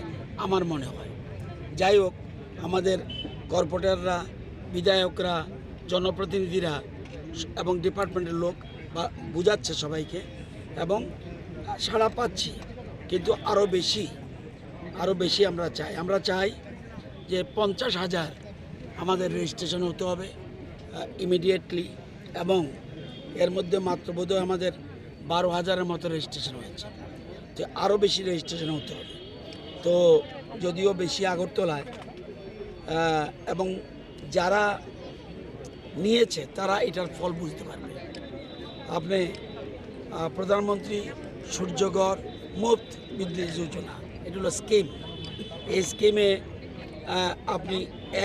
আমার মনে হয় যাই হোক আমাদের কর্পোরেটররা বিধায়করা জনপ্রতিনিধিরা এবং ডিপার্টমেন্টের লোক বুঝাচ্ছে সবাইকে এবং সাড়া পাচ্ছি কিন্তু আরও বেশি আমরা চাই যে 50,000 আমাদের রেজিস্ট্রেশন হতে হবে ইমিডিয়েটলি এবং এর মধ্যে মাত্র বোধহয় আমাদের 12,000-এর মতো রেজিস্ট্রেশন হয়েছে তো আরও বেশি রেজিস্ট্রেশন হতে হবে তো যদিও বেশি আগরতলায় এবং যারা নিয়েছে তারা এটার ফল বুঝতে পারবে আপনি প্রধানমন্ত্রী সূর্যঘর মুফত বিদ্যুৎ যোজনা এটা হলো স্কিম এই স্কিমে আপনি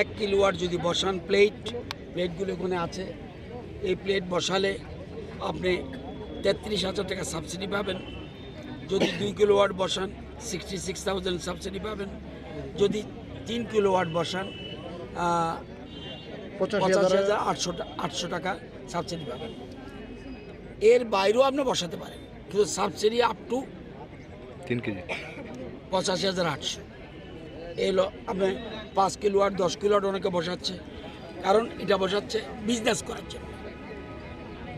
1 কিলোওয়াট যদি বসান প্লেটগুলো এখানে আছে এই প্লেট বসালে আপনি 33,000 টাকা সাবসিডি পাবেন যদি 2 কিলোওয়াট বসান 66,000 সাবসিডি পাবেন যদি 3 কিলোওয়াট বসান 85,800 টাকা সাবসিডি পাবেন এর বাইরেও আপনি বসাতে পারেন কিন্তু সাবসিডি আপ টু 3 কেজি 85,800 এলো আপনি 5 কিলোওয়াট 10 কিলোওয়াট অনেকে বসাচ্ছে কারণ এটা বসাচ্ছে বিজনেস করার জন্য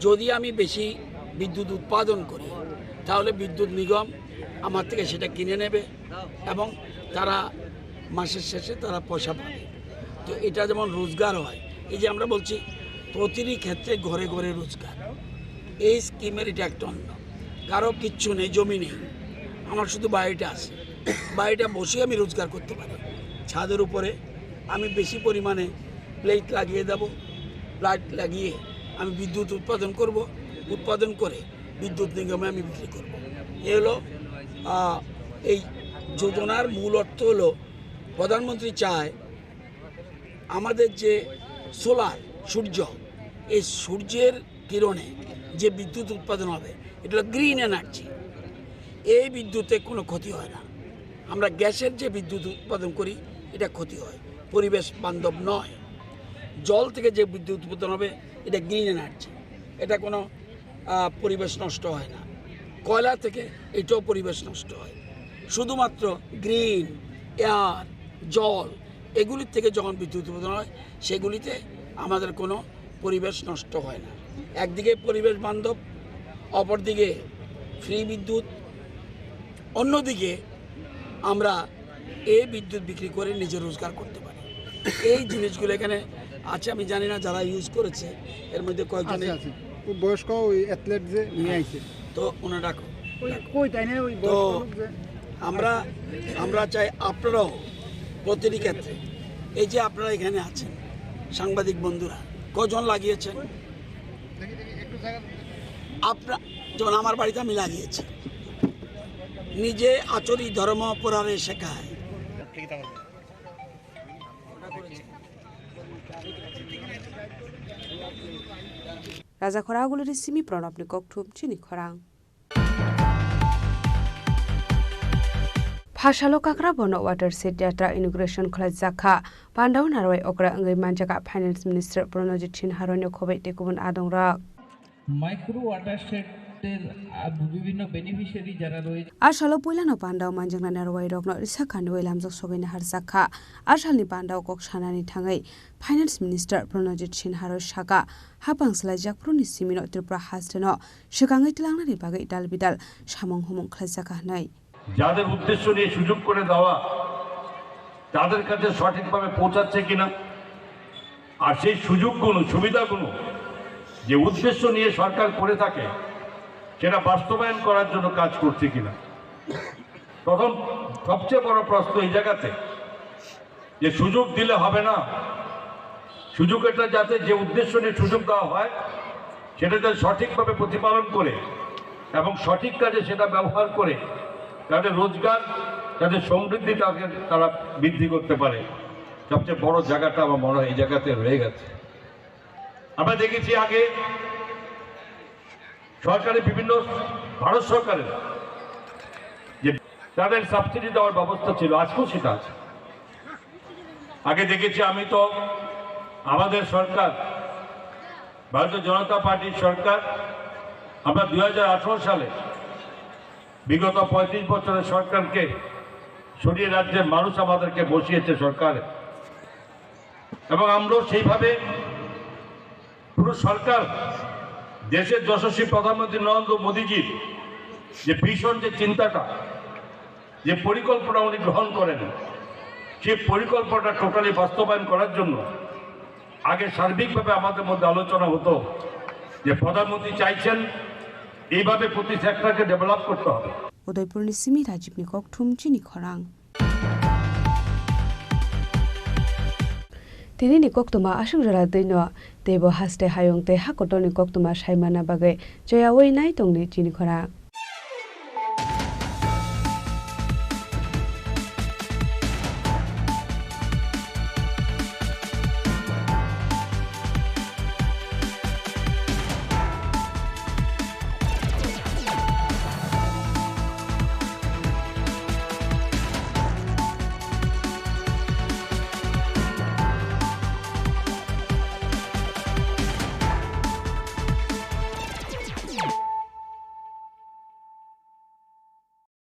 যদি আমি বেশি বিদ্যুৎ উৎপাদন করি তাহলে বিদ্যুৎ নিগম আমার থেকে সেটা কিনে নেবে এবং তারা মাসের শেষে তারা পয়সা পাবে তো এটা যেমন রোজগার হয় এই যে আমরা বলছি প্রতিটি ক্ষেত্রে ঘরে ঘরে রোজগার এই স্কিমের এটা একটা অন্য কারো কিচ্ছু নেই জমি নেই আমার শুধু বাড়িটা আছে বাড়িটা বসে আমি রোজগার করতে পারি ছাদের উপরে আমি বেশি পরিমাণে প্লেট লাগিয়ে দেব প্লেট লাগিয়ে আমি বিদ্যুৎ উৎপাদন করে বিদ্যুৎ নিগমে আমি বিক্রি করব এ হলো এই যোজনার মূল অর্থ হলো প্রধানমন্ত্রী চায় আমাদের যে সোলার সূর্য এই সূর্যের কিরণে যে বিদ্যুৎ উৎপাদন হবে এটা হলো গ্রিন এনার্জি এই বিদ্যুতে কোনো ক্ষতি হয় না আমরা গ্যাসের যে বিদ্যুৎ উৎপাদন করি এটা ক্ষতি হয় পরিবেশ বান্ধব নয় জল থেকে যে বিদ্যুৎ উৎপাদন হবে এটা গ্রিন এনার্জি এটা কোনো পরিবেশ নষ্ট হয় না কয়লা থেকে এটাও পরিবেশ নষ্ট হয় শুধুমাত্র গ্রিন এয়ার জল এগুলির থেকে যখন বিদ্যুৎ উৎপাদন হয় সেগুলিতে আমাদের কোনো পরিবেশ নষ্ট হয় না একদিকে পরিবেশ বান্ধব অপরদিকে ফ্রি বিদ্যুৎ অন্যদিকে আমরা এই বিদ্যুৎ বিক্রি করে নিজে রোজগার করতে পারি এই জিনিসগুলো এখানে আছে আমি জানি না যারা ইউজ করেছে এর মধ্যে কয়েকজন বয়স্ক ওই অ্যাথলেট যে নিয়ে আইছে তো ওনা ডাকো কই তাই না ওই তো আমরা চাই আপনারাও প্রতিটি ক্ষেত্রে এই যে আপনারা এখানে আছেন সাংবাদিক বন্ধুরা কজন লাগিয়েছেন আপনার যেমন আমার বাড়িতে আমি লাগিয়েছি নিজে আচরি ধর্ম পরারে শেখায় Raja Khoragul Simi Pronop Nikok Chini Khorang Phashalo Kakra Bono Water City Data Integration College Zaka Pandaw Narway Okra Angai Manjaka Finance Minister Pronoji Chin Haronyo Kobe Tekubun Adong Rak Micro watershed বিভিন্ন beneficiary যারা রয়েছে Ashalo Pulano Pandaw Manjang Narway Rok no Risakan Wilam Sogin Harzaka Ashali Pandaw Kok Shanani Tangai Finance Minister Pronoji Chin Haro Shaka Hapang Slajak Pruni Simino Tripura Hastano Shikangai Tilangari Bagai Dalbidal Shamong Humong Klazaka Nai যাদের উদ্দেশ্য নিয়ে সুযোগ করে দেওয়া তাদের কাছে সঠিকভাবে পৌঁছাচ্ছে কিনা আর সেই সুযোগগুলো সুবিধাগুলো যে উদ্দেশ্য নিয়ে সরকার করে থাকে সেটা বাস্তবায়ন করার জন্য কাজ করছে কিনা। প্রথম সবচেয়ে বড় প্রশ্ন এই জায়গাতে যে সুযোগ দিলে হবে না, সুযোগটা যাতে যে উদ্দেশ্য নিয়ে সুযোগ দেওয়া হয় সেটা যাতে সঠিকভাবে প্রতিপালন করে এবং সঠিক কাজে সেটা ব্যবহার করে তাদের রোজগার, তাদের সমৃদ্ধিটাকে তারা বৃদ্ধি করতে পারে। সবচেয়ে বড় জায়গাটা আমার মনে হয় এই জায়গাতে রয়ে গেছে। আমরা দেখেছি আগে সরকারের বিভিন্ন ভারত সরকারের যে তাদের সাবসিডি দেওয়ার ব্যবস্থা ছিল, আজকেও সেটা আছে। আগে দেখেছি আমি তো আমাদের সরকার ভারতীয় জনতা পার্টির সরকার, আমরা 2018 সালে বিগত 35 বছরের সরকারকে সরিয়ে রাজ্যের মানুষ আমাদেরকে বসিয়েছে সরকারে, এবং আমরাও সেইভাবে পুরো সরকার দেশের যশস্বী প্রধানমন্ত্রী নরেন্দ্র মোদীজির যে ভীষণ যে চিন্তাটা, যে পরিকল্পনা উনি গ্রহণ করেন, সেই পরিকল্পনাটা টোটালি বাস্তবায়ন করার জন্য আগে সার্বিকভাবে আমাদের মধ্যে আলোচনা হতো যে প্রধানমন্ত্রী চাইছেন এইভাবে প্রতি সেক্টরকে ডেভেলপ করতে হবে। উদয়পুরনি সিমি রাজীবনি ককথুম চিনি খরাং তিনি ni koktuma asung jara deino tebo haste hayong te hakotoni koktuma saimana bagai joyawoi nai tongni chini khorang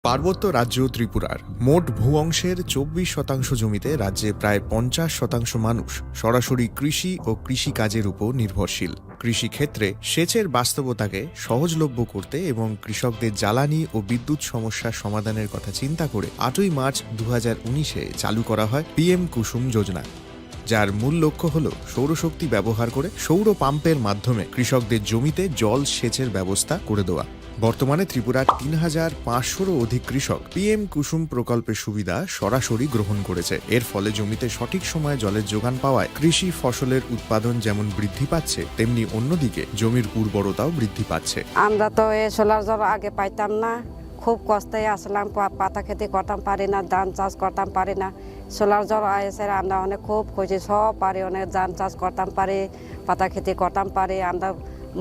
পার্বত্য রাজ্য ত্রিপুরার মোট ভূ অংশের 24% জমিতে রাজ্যে প্রায় 50% মানুষ সরাসরি কৃষি ও কৃষিকাজের উপর নির্ভরশীল। কৃষিক্ষেত্রে সেচের বাস্তবতাকে সহজলভ্য করতে এবং কৃষকদের জ্বালানি ও বিদ্যুৎ সমস্যার সমাধানের কথা চিন্তা করে 8ই মার্চ 2019-এ চালু করা হয় PM কুসুম যোজনা, যার মূল লক্ষ্য হল সৌরশক্তি ব্যবহার করে সৌর পাম্পের মাধ্যমে কৃষকদের জমিতে জল সেচের ব্যবস্থা করে দেওয়া। বর্তমানে ত্রিপুরার 3500-রও অধিক কৃষক PM কুসুম প্রকল্পের সুবিধা সরাসরি গ্রহণ করেছে। এর ফলে জমিতে সঠিক সময়ে জলের যোগান পাওয়ায় কৃষি ফসলের উৎপাদন যেমন বৃদ্ধি পাচ্ছে, তেমনি অন্যদিকে জমির উর্বরতাও বৃদ্ধি পাচ্ছে। আমরা তো এই সোলার জল আগে পাইতাম না, খুব কষ্টে আসলাম, পাতা খেতে করতাম পারি না, ধান চাষ করতাম পারি না। সোলার জল এসে আমরা অনেক খুব খুশি, সব পারি, অনেক ধান চাষ করতাম পারি, পাতা খেতে করতাম পারি, আমরা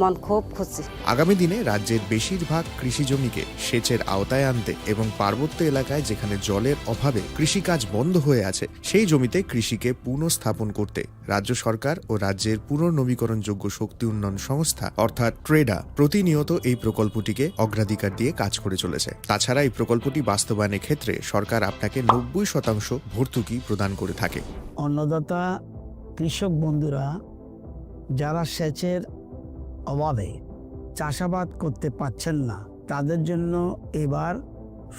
মন খুব খুশি। আগামী দিনে রাজ্যের বেশিরভাগ কৃষি জমিকে সেচের আওতায় আনতে এবং পার্বত্য এলাকায় যেখানে জলের অভাবে কৃষিকাজ বন্ধ হয়ে আছে সেই জমিতে কৃষিকে পুনঃস্থাপন করতে রাজ্য সরকার ও রাজ্যের পুনর্নবীকরণযোগ্য শক্তি উন্নয়ন সংস্থা অর্থাৎ ট্রেডা প্রতিনিয়ত এই প্রকল্পটিকে অগ্রাধিকার দিয়ে কাজ করে চলেছে। তাছাড়া এই প্রকল্পটি বাস্তবায়নের ক্ষেত্রে সরকার আপনাকে 90% ভর্তুকি প্রদান করে থাকে। অন্নদাতা কৃষক বন্ধুরা যারা সেচের অভাবে চাষাবাদ করতে পারছেন না, তাদের জন্য এবার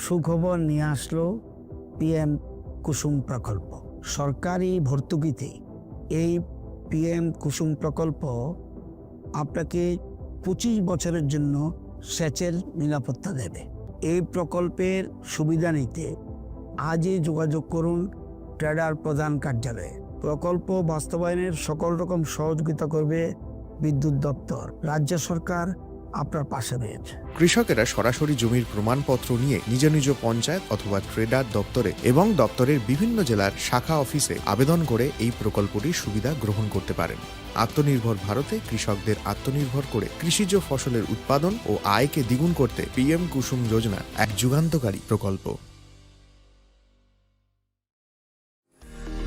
সুখবর নিয়ে আসলো PM কুসুম প্রকল্প। সরকারি ভর্তুকিতে এই PM কুসুম প্রকল্প আপনাকে 25 বছরের জন্য সেচের নিরাপত্তা দেবে। এই প্রকল্পের সুবিধা নিতে আজই যোগাযোগ করুন ট্রেডার প্রধান কার্যালয়ে। প্রকল্প বাস্তবায়নের সকল রকম সহযোগিতা করবে বিদ্যুৎ দপ্তর। রাজ্য সরকার আপনার পাশে রয়েছে। কৃষকেরা সরাসরি জমির প্রমাণপত্র নিয়ে নিজ নিজ পঞ্চায়েত অথবা ট্রেডার দপ্তরে এবং দপ্তরের বিভিন্ন জেলার শাখা অফিসে আবেদন করে এই প্রকল্পটির সুবিধা গ্রহণ করতে পারেন। আত্মনির্ভর ভারতে কৃষকদের আত্মনির্ভর করে কৃষিজ ফসলের উৎপাদন ও আয়কে দ্বিগুণ করতে PM কুসুম যোজনা এক যুগান্তকারী প্রকল্প।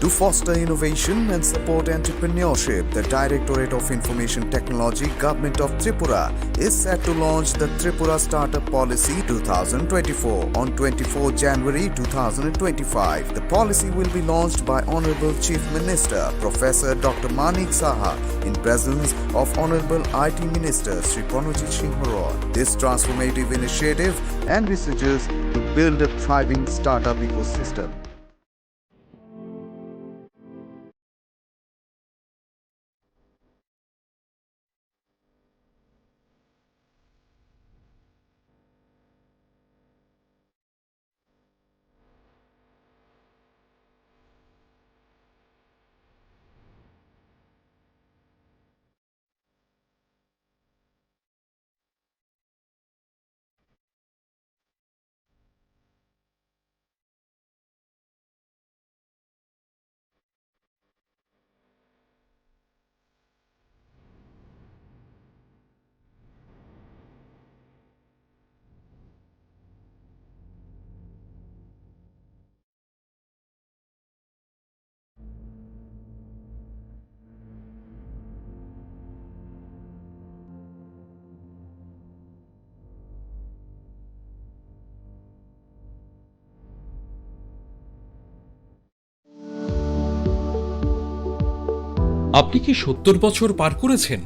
To foster innovation and support entrepreneurship, the Directorate of Information Technology, Government of Tripura, is set to launch the Tripura Startup Policy 2024 on 24 January 2025. The policy will be launched by Honorable Chief Minister, Professor Dr. Manik Saha, in presence of Honorable IT Minister, Sri Promotional. This transformative initiative envisages to build a thriving startup ecosystem. আপনি কি 70 বছর পার করেছেন?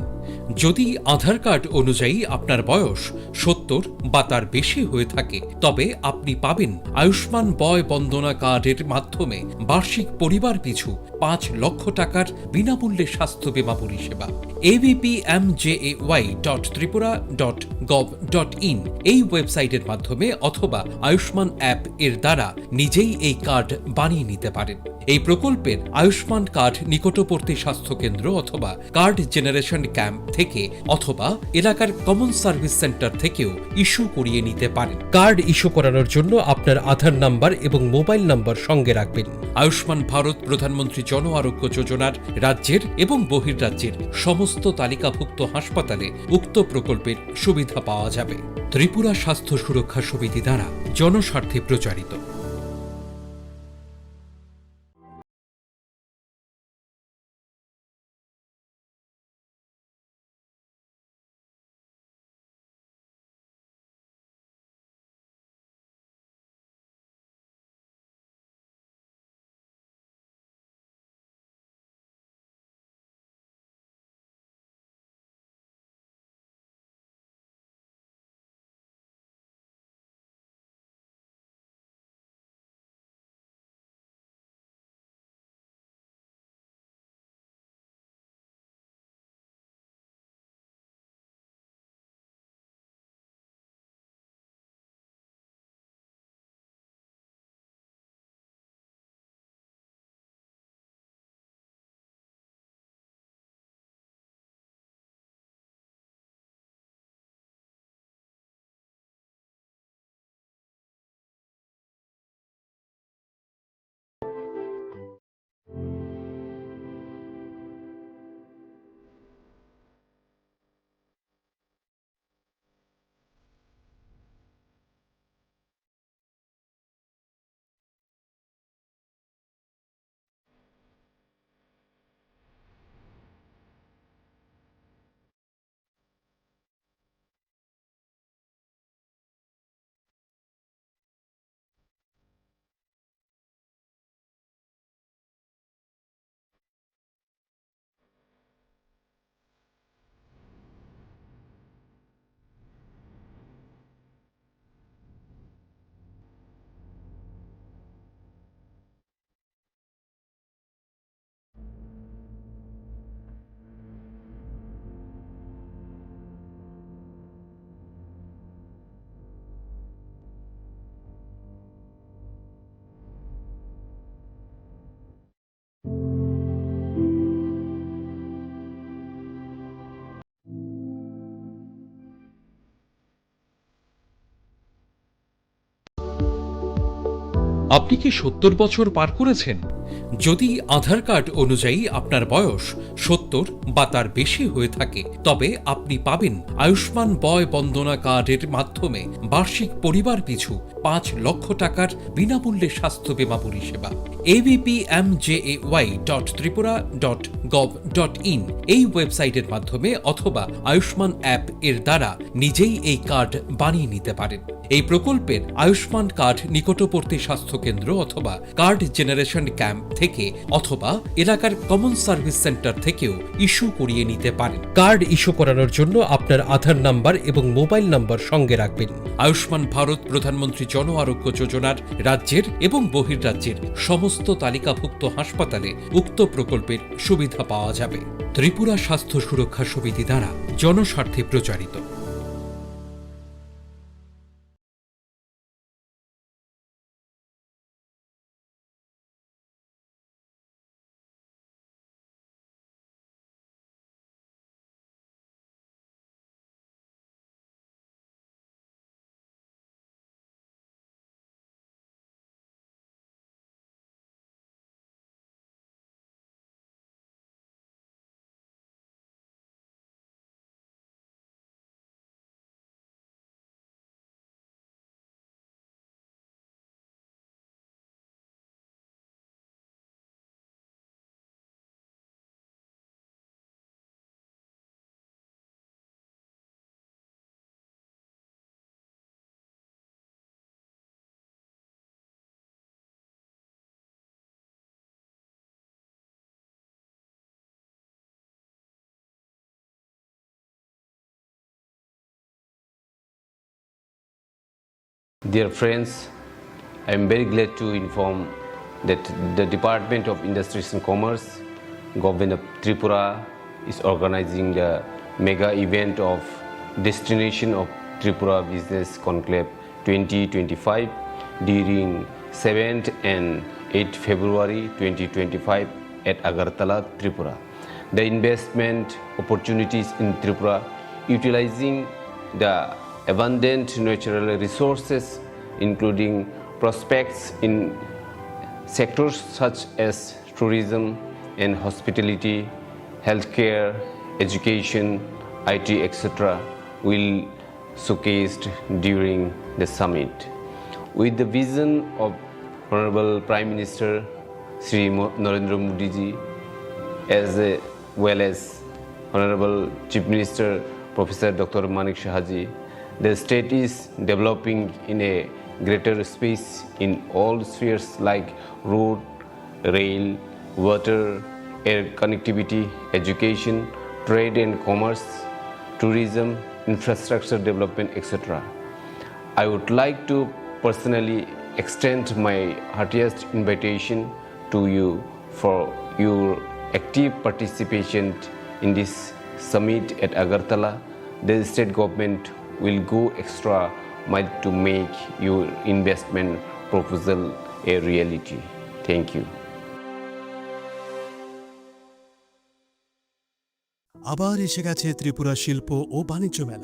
যদি আধার card অনুযায়ী আপনার বয়স 70 বা তার বেশি হয়ে থাকে, তবে আপনি পাবেন আয়ুষ্মান বয় বন্দনা কার্ডের মাধ্যমে বার্ষিক পরিবার পিছু 5 লক্ষ টাকার বিনামূল্যে স্বাস্থ্য বীমা পরিষেবা। abpmjay.tripura.gov.in এই ওয়েবসাইটের মাধ্যমে অথবা আয়ুষ্মান অ্যাপ এর দ্বারা নিজেই এই কার্ড বানিয়ে নিতে পারেন। এই প্রকল্পের আয়ুষ্মান কার্ড নিকটবর্তী স্বাস্থ্য কেন্দ্র অথবা কার্ড জেনারেশন ক্যাম্প থেকে অথবা এলাকার কমন সার্ভিস সেন্টার থেকেও ইস্যু করিয়ে নিতে পারেন। কার্ড ইস্যু করানোর জন্য আপনার আধার নাম্বার এবং মোবাইল নাম্বার সঙ্গে রাখবেন। আয়ুষ্মান ভারত প্রধানমন্ত্রী জন আরোগ্য যোজনার রাজ্যের এবং বহির্রাজ্যের সমস্ত তালিকাভুক্ত হাসপাতালে উক্ত প্রকল্পের সুবিধা পাওয়া যাবে। ত্রিপুরা স্বাস্থ্য সুরক্ষা সমিতি দ্বারা জনস্বার্থে প্রচারিত। আপনি কি 70 বছর পার করেছেন? যদি আধার কার্ড অনুযায়ী আপনার বয়স 70 বা তার বেশি হয়ে থাকে, তবে আপনি পাবেন আয়ুষ্মান বয় বন্দনা কার্ডের মাধ্যমে বার্ষিক পরিবার পিছু 5 লক্ষ টাকার বিনামূল্যে স্বাস্থ্য বীমা পরিষেবা। abpmjay.tripura.gov.in এই ওয়েবসাইটের মাধ্যমে অথবা আয়ুষ্মান অ্যাপ এর দ্বারা নিজেই এই কার্ড বানিয়ে নিতে পারেন। এই প্রকল্পের আয়ুষ্মান কার্ড নিকটবর্তী স্বাস্থ্য কেন্দ্র অথবা কার্ড জেনারেশন ক্যাম্প থেকে অথবা এলাকার কমন সার্ভিস সেন্টার থেকেও ইস্যু করিয়ে নিতে পারেন। কার্ড ইস্যু করানোর জন্য আপনার আধার নাম্বার এবং মোবাইল নাম্বার সঙ্গে রাখবেন। আয়ুষ্মান ভারত প্রধানমন্ত্রী জন আরোগ্য যোজনার রাজ্যের এবং বহির্রাজ্যের সমস্ত তালিকাভুক্ত হাসপাতালে উক্ত প্রকল্পের সুবিধা পাওয়া যাবে। ত্রিপুরা স্বাস্থ্য সুরক্ষা সমিতি দ্বারা জনস্বার্থে প্রচারিত। Dear friends, I am very glad to inform that the Department of Industries and Commerce, Government of Tripura, is organizing the mega event of Destination of Tripura Business Conclave 2025 during 7th and 8th February 2025 at Agartala, Tripura. The investment opportunities in Tripura, utilizing the abundant natural resources, including prospects in sectors such as tourism and hospitality, healthcare, education, IT, etc., will showcased during the summit. With the vision of Honorable Prime Minister Sri Narendra Modi ji, as well as Honorable Chief Minister Professor Dr. Manik Shahaji, the state is developing in a greater space in all spheres like road, rail, water, air connectivity, education, trade and commerce, tourism, infrastructure development, etc. I would like to personally extend my heartiest invitation to you for your active participation in this summit at Agartala. The state government will go extra mile to make your investment proposal a reality. Thank you. আবার এসে গেছে ত্রিপুরা শিল্প ও বাণিজ্য মেলা।